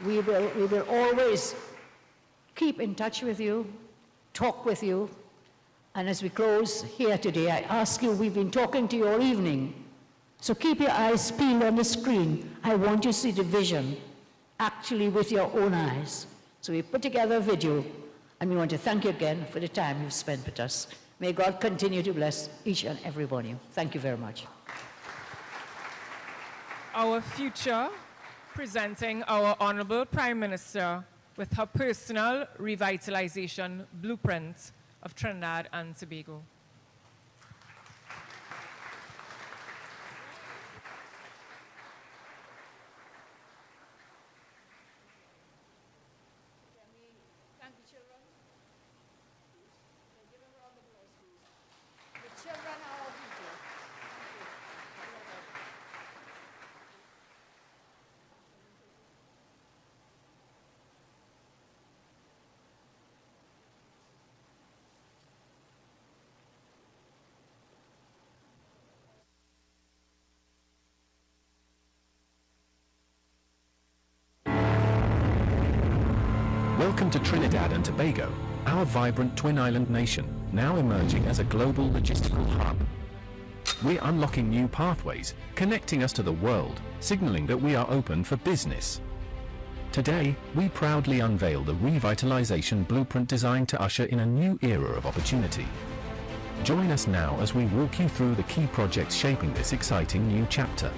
we will always keep in touch with you, talk with you, and as we close here today, I ask you, we've been talking to you all evening, so keep your eyes peeled on the screen. I want you to see the vision, actually with your own eyes. So we put together a video, and we want to thank you again for the time you've spent with us. May God continue to bless each and every one of you. Thank you very much. Our future, presenting our Honorable Prime Minister with her personal revitalization blueprint of Trinidad and Tobago. Welcome to Trinidad and Tobago, our vibrant twin island nation, now emerging as a global logistical hub. We're unlocking new pathways, connecting us to the world, signaling that we are open for business. Today, we proudly unveil the revitalization blueprint designed to usher in a new era of opportunity. Join us now as we walk you through the key projects shaping this exciting new chapter.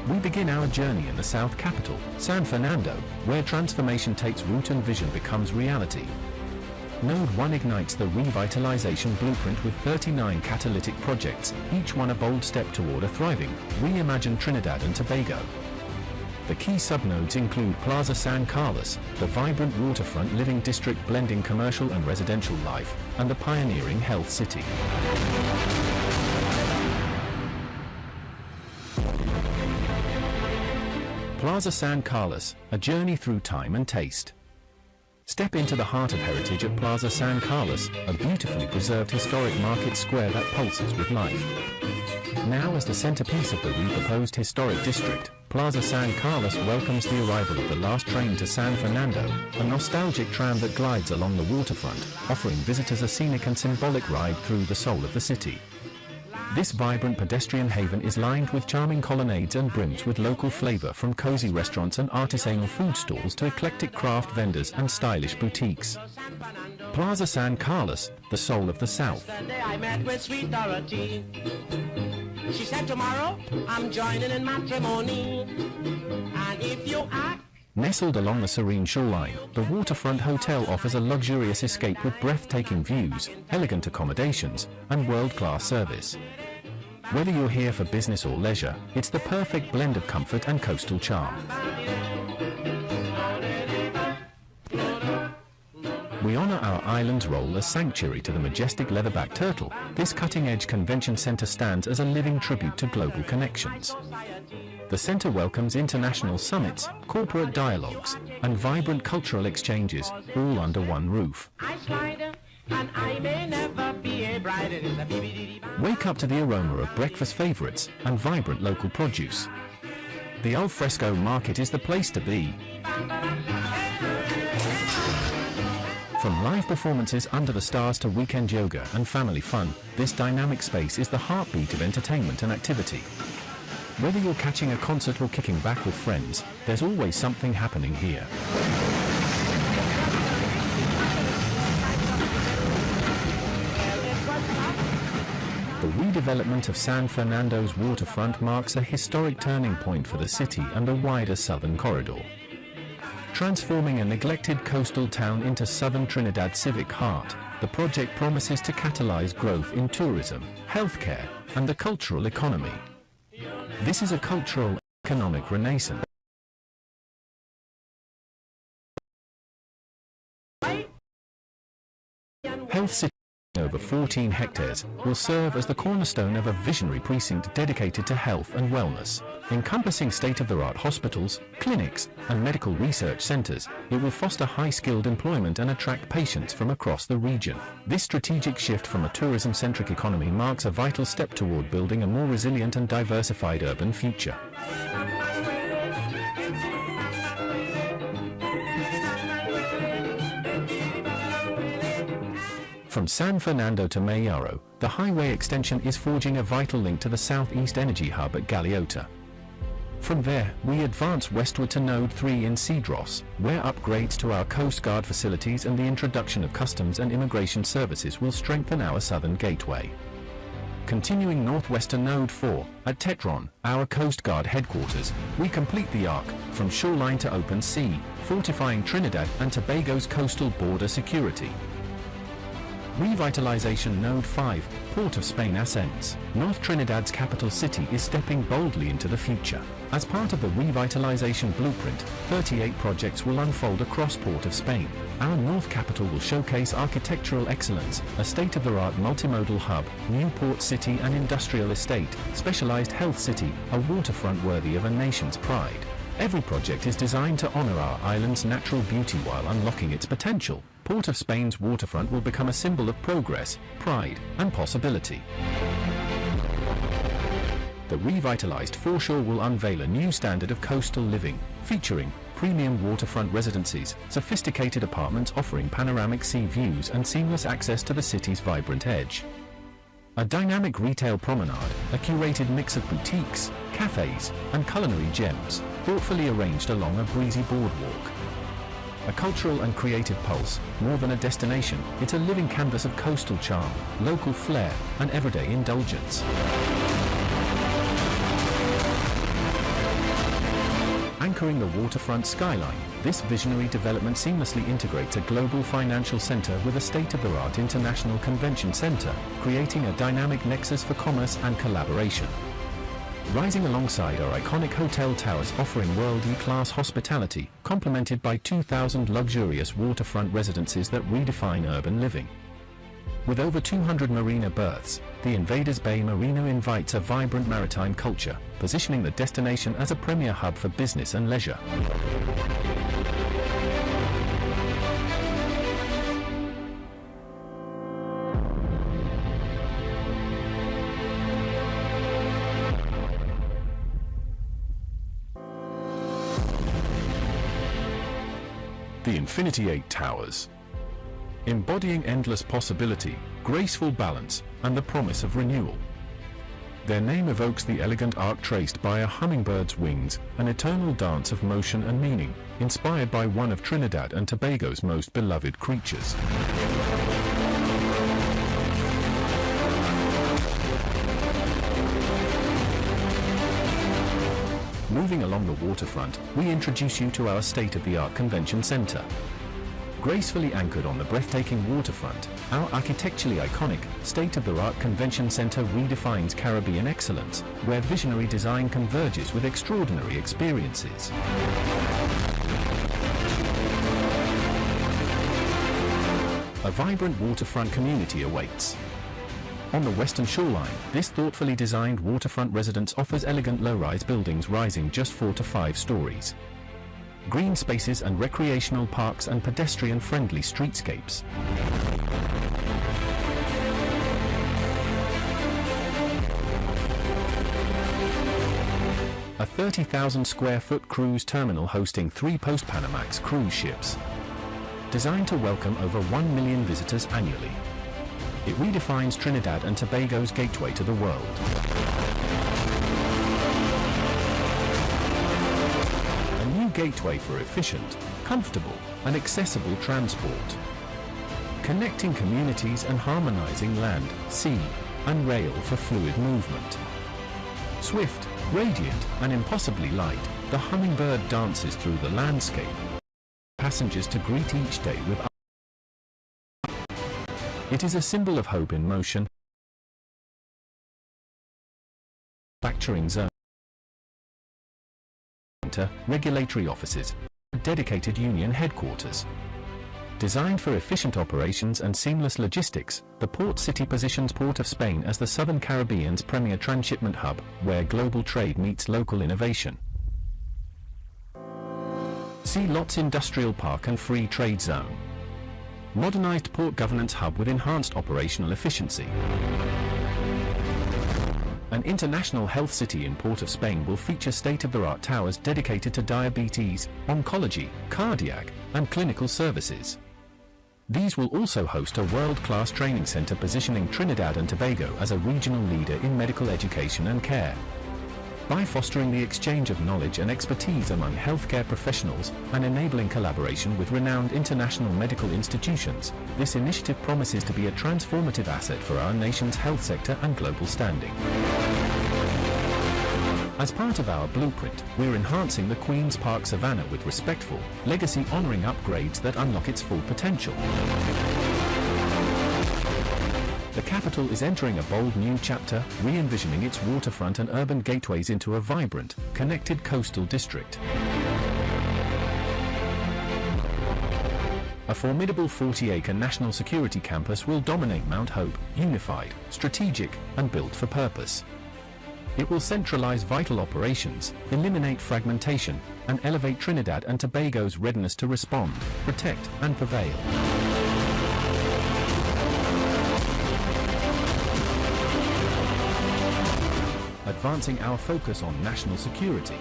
We begin our journey in the South capital, San Fernando, where transformation takes root and vision becomes reality. Node 1 ignites the revitalization blueprint with 39 catalytic projects, each one a bold step toward a thriving, reimagined Trinidad and Tobago. The key subnodes include Plaza San Carlos, the vibrant waterfront living district blending commercial and residential life, and the pioneering Health City. Plaza San Carlos, a journey through time and taste. Step into the heart of heritage at Plaza San Carlos, a beautifully preserved historic market square that pulses with life. Now as the centerpiece of the reproposed historic district, Plaza San Carlos welcomes the arrival of the last train to San Fernando, a nostalgic tram that glides along the waterfront, offering visitors a scenic and symbolic ride through the soul of the city. This vibrant pedestrian haven is lined with charming colonnades and brims with local flavor, from cozy restaurants and artisanal food stalls to eclectic craft vendors and stylish boutiques. Plaza San Carlos, the soul of the South. Yesterday I met with sweet Dorothy. She said, tomorrow I'm joining in matrimony. And if you act... Nestled along the serene shoreline, the waterfront hotel offers a luxurious escape with breathtaking views, elegant accommodations, and world-class service. Whether you're here for business or leisure, it's the perfect blend of comfort and coastal charm. We honor our island's role as sanctuary to the majestic leatherback turtle. This cutting-edge convention center stands as a living tribute to global connections. The center welcomes international summits, corporate dialogues, and vibrant cultural exchanges, all under one roof. Wake up to the aroma of breakfast favorites and vibrant local produce. The al fresco market is the place to be. From live performances under the stars to weekend yoga and family fun, this dynamic space is the heartbeat of entertainment and activity. Whether you're catching a concert or kicking back with friends, there's always something happening here. The redevelopment of San Fernando's waterfront marks a historic turning point for the city and the wider southern corridor. Transforming a neglected coastal town into southern Trinidad's civic heart, the project promises to catalyze growth in tourism, healthcare, and the cultural economy. This is a cultural, economic renaissance. Health City, over 14 hectares, will serve as the cornerstone of a visionary precinct dedicated to health and wellness. Encompassing state-of-the-art hospitals, clinics, and medical research centers, it will foster high-skilled employment and attract patients from across the region. This strategic shift from a tourism-centric economy marks a vital step toward building a more resilient and diversified urban future. From San Fernando to Mayaro, the highway extension is forging a vital link to the Southeast Energy Hub at Galeota. From there, we advance westward to Node 3 in Cedros, where upgrades to our Coast Guard facilities and the introduction of customs and immigration services will strengthen our southern gateway. Continuing northwest to Node 4, at Tetron, our Coast Guard headquarters, we complete the arc from shoreline to open sea, fortifying Trinidad and Tobago's coastal border security. Revitalization Node 5, Port of Spain ascends. North Trinidad's capital city is stepping boldly into the future. As part of the revitalization blueprint, 38 projects will unfold across Port of Spain. Our North capital will showcase architectural excellence, a state-of-the-art multimodal hub, new port city and industrial estate, specialized health city, a waterfront worthy of a nation's pride. Every project is designed to honor our island's natural beauty while unlocking its potential. Port of Spain's waterfront will become a symbol of progress, pride, and possibility. The revitalized foreshore will unveil a new standard of coastal living, featuring premium waterfront residencies, sophisticated apartments offering panoramic sea views and seamless access to the city's vibrant edge. A dynamic retail promenade, a curated mix of boutiques, cafes, and culinary gems, thoughtfully arranged along a breezy boardwalk. A cultural and creative pulse, more than a destination, it's a living canvas of coastal charm, local flair, and everyday indulgence. Anchoring the waterfront skyline, this visionary development seamlessly integrates a global financial center with a state-of-the-art international convention center, creating a dynamic nexus for commerce and collaboration. Rising alongside our iconic hotel towers offering world-class hospitality, complemented by 2,000 luxurious waterfront residences that redefine urban living. With over 200 marina berths, the Invaders Bay Marina invites a vibrant maritime culture, positioning the destination as a premier hub for business and leisure. The Infinity 8 Towers. Embodying endless possibility, graceful balance, and the promise of renewal. Their name evokes the elegant arc traced by a hummingbird's wings, an eternal dance of motion and meaning, inspired by one of Trinidad and Tobago's most beloved creatures. Moving along the waterfront, we introduce you to our state-of-the-art convention center. Gracefully anchored on the breathtaking waterfront, our architecturally iconic, state-of-the-art convention center redefines Caribbean excellence, where visionary design converges with extraordinary experiences. A vibrant waterfront community awaits. On the western shoreline, this thoughtfully designed waterfront residence offers elegant low-rise buildings rising just 4 to 5 stories. Green spaces and recreational parks and pedestrian-friendly streetscapes. A 30,000 square foot cruise terminal hosting 3 post-Panamax cruise ships. Designed to welcome over 1 million visitors annually. It redefines Trinidad and Tobago's gateway to the world. A new gateway for efficient, comfortable, and accessible transport. Connecting communities and harmonizing land, sea, and rail for fluid movement. Swift, radiant, and impossibly light, the hummingbird dances through the landscape. Passengers to greet each day with. It is a symbol of hope in motion. Manufacturing zone. Regulatory offices. Dedicated union headquarters. Designed for efficient operations and seamless logistics, the port city positions Port of Spain as the Southern Caribbean's premier transshipment hub, where global trade meets local innovation. See Lots Industrial Park and Free Trade Zone. Modernized port governance hub with enhanced operational efficiency. An international health city in Port of Spain will feature state-of-the-art towers dedicated to diabetes, oncology, cardiac, and clinical services. These will also host a world-class training center positioning Trinidad and Tobago as a regional leader in medical education and care. By fostering the exchange of knowledge and expertise among healthcare professionals and enabling collaboration with renowned international medical institutions, this initiative promises to be a transformative asset for our nation's health sector and global standing. As part of our blueprint, we're enhancing the Queen's Park Savannah with respectful, legacy-honoring upgrades that unlock its full potential. The capital is entering a bold new chapter, re-envisioning its waterfront and urban gateways into a vibrant, connected coastal district. A formidable 40-acre national security campus will dominate Mount Hope, unified, strategic, and built for purpose. It will centralize vital operations, eliminate fragmentation, and elevate Trinidad and Tobago's readiness to respond, protect, and prevail. Advancing our focus on national security.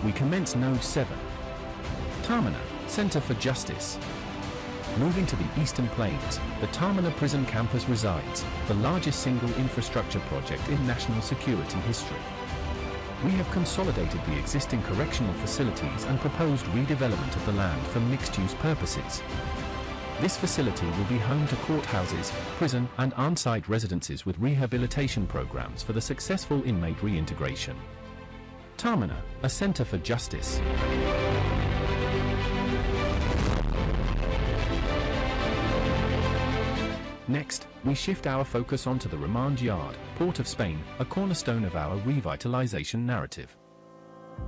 We commence Node 7. Tamana, Center for Justice. Moving to the Eastern Plains, the Tamana Prison Campus resides, the largest single infrastructure project in national security history. We have consolidated the existing correctional facilities and proposed redevelopment of the land for mixed-use purposes. This facility will be home to courthouses, prison and on-site residences with rehabilitation programs for the successful inmate reintegration. Tamana, a center for justice. Next, we shift our focus onto the Remand Yard, Port of Spain, a cornerstone of our revitalization narrative.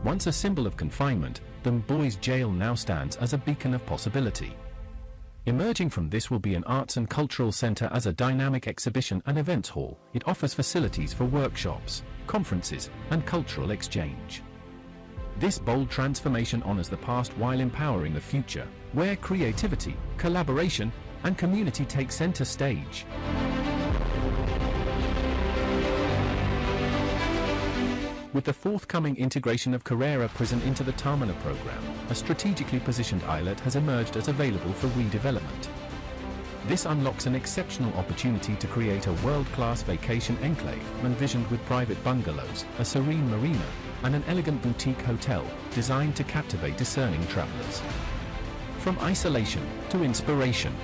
Once a symbol of confinement, the boys' jail now stands as a beacon of possibility. Emerging from this will be an arts and cultural centre as a dynamic exhibition and events hall. It offers facilities for workshops, conferences, and cultural exchange. This bold transformation honours the past while empowering the future, where creativity, collaboration, and community take centre stage. With the forthcoming integration of Carrera Prison into the Tamana program, a strategically positioned islet has emerged as available for redevelopment. This unlocks an exceptional opportunity to create a world-class vacation enclave envisioned with private bungalows, a serene marina, and an elegant boutique hotel designed to captivate discerning travelers. From isolation to inspiration.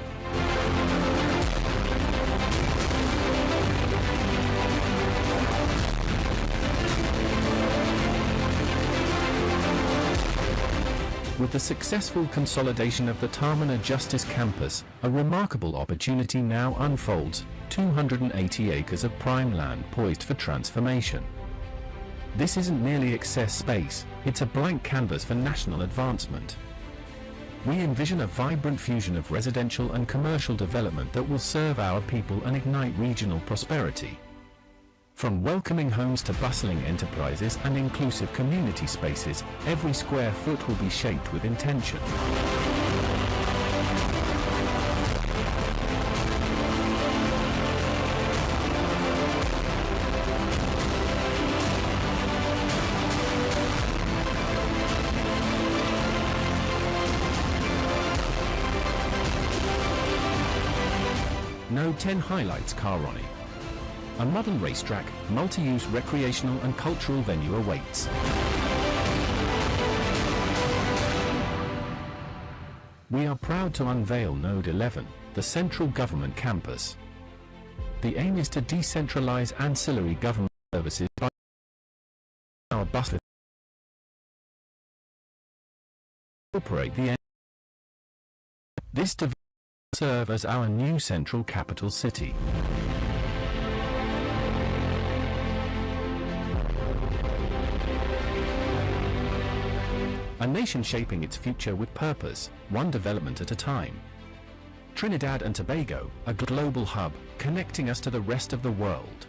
With the successful consolidation of the Tamana Justice Campus, a remarkable opportunity now unfolds, 280 acres of prime land poised for transformation. This isn't merely excess space, it's a blank canvas for national advancement. We envision a vibrant fusion of residential and commercial development that will serve our people and ignite regional prosperity. From welcoming homes to bustling enterprises and inclusive community spaces, every square foot will be shaped with intention. Node 10 highlights Caroni. A modern racetrack, multi-use recreational and cultural venue awaits. We are proud to unveil Node 11, the central government campus. The aim is to decentralize ancillary government services by our bus incorporate the this development will serve as our new central capital city. A nation shaping its future with purpose, one development at a time. Trinidad and Tobago, a global hub, connecting us to the rest of the world.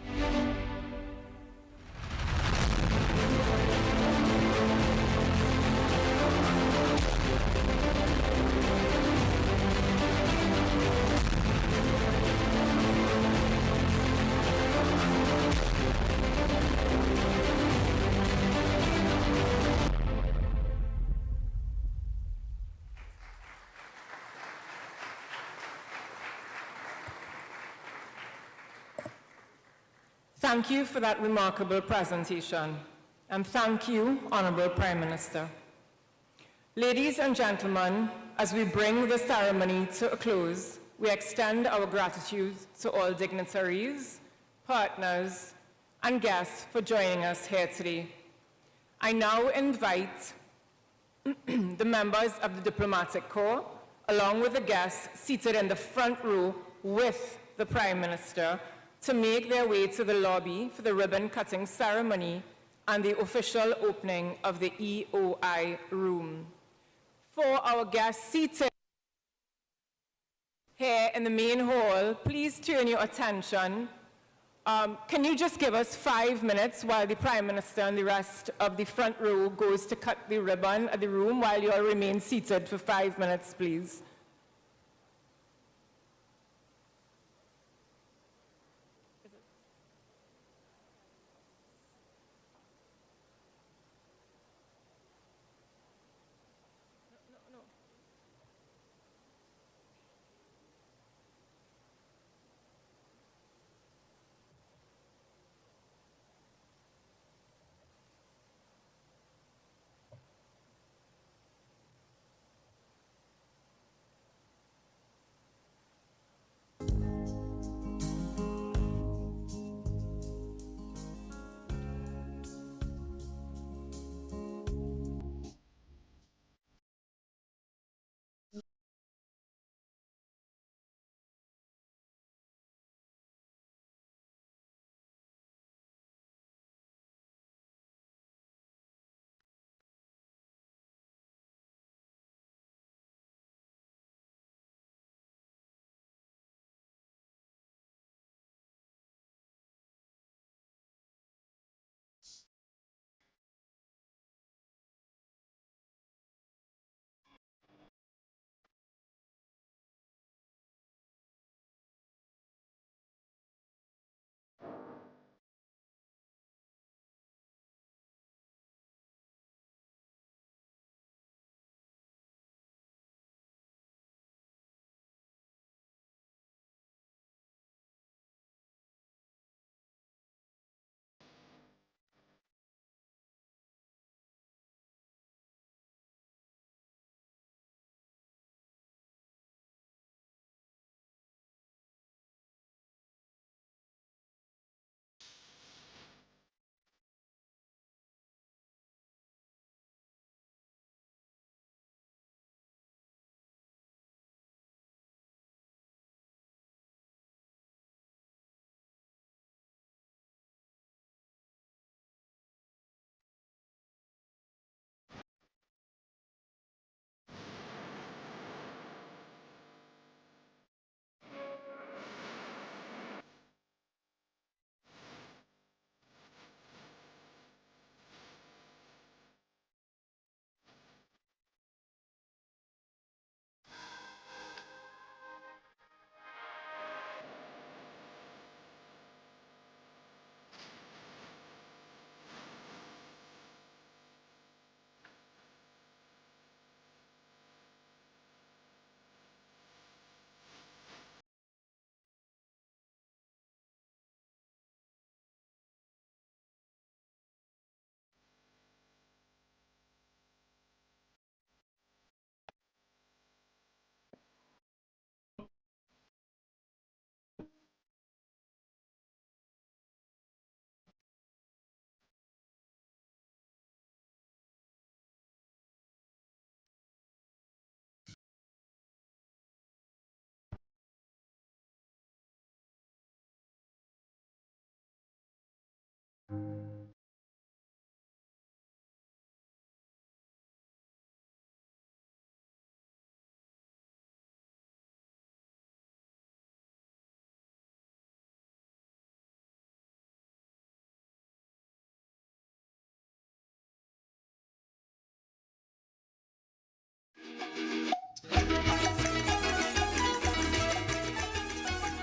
Thank you for that remarkable presentation, and thank you, Honorable Prime Minister. Ladies and gentlemen, as we bring the ceremony to a close, we extend our gratitude to all dignitaries, partners, and guests for joining us here today. I now invite the members of the Diplomatic Corps, along with the guests seated in the front row with the Prime Minister, to make their way to the lobby for the ribbon-cutting ceremony and the official opening of the EOI room. For our guests seated here in the main hall, please turn your attention. Can you just give us 5 minutes while the Prime Minister and the rest of the front row goes to cut the ribbon at the room while you all remain seated for 5 minutes, please?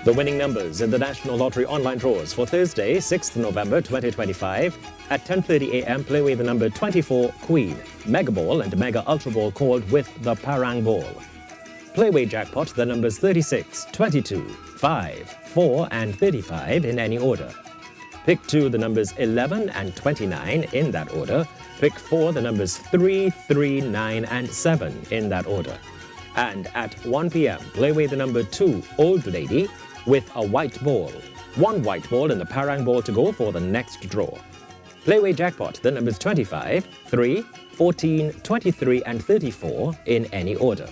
The winning numbers in the National Lottery online draws for Thursday, 6th November 2025. At 10:30 a.m., play with the number 24, Queen, Mega Ball and Mega Ultra Ball called with the Parang Ball. Playway jackpot, the numbers 36, 22, 5, 4 and 35 in any order. Pick 2, the numbers 11 and 29 in that order. Pick 4, the numbers 3, 3, 9 and 7 in that order. And at 1 p.m., play with the number 2, Old Lady, with a white ball. 1 white ball and the Parang Ball to go for the next draw. Playway jackpot, the numbers 25, 3, 14, 23 and 34 in any order.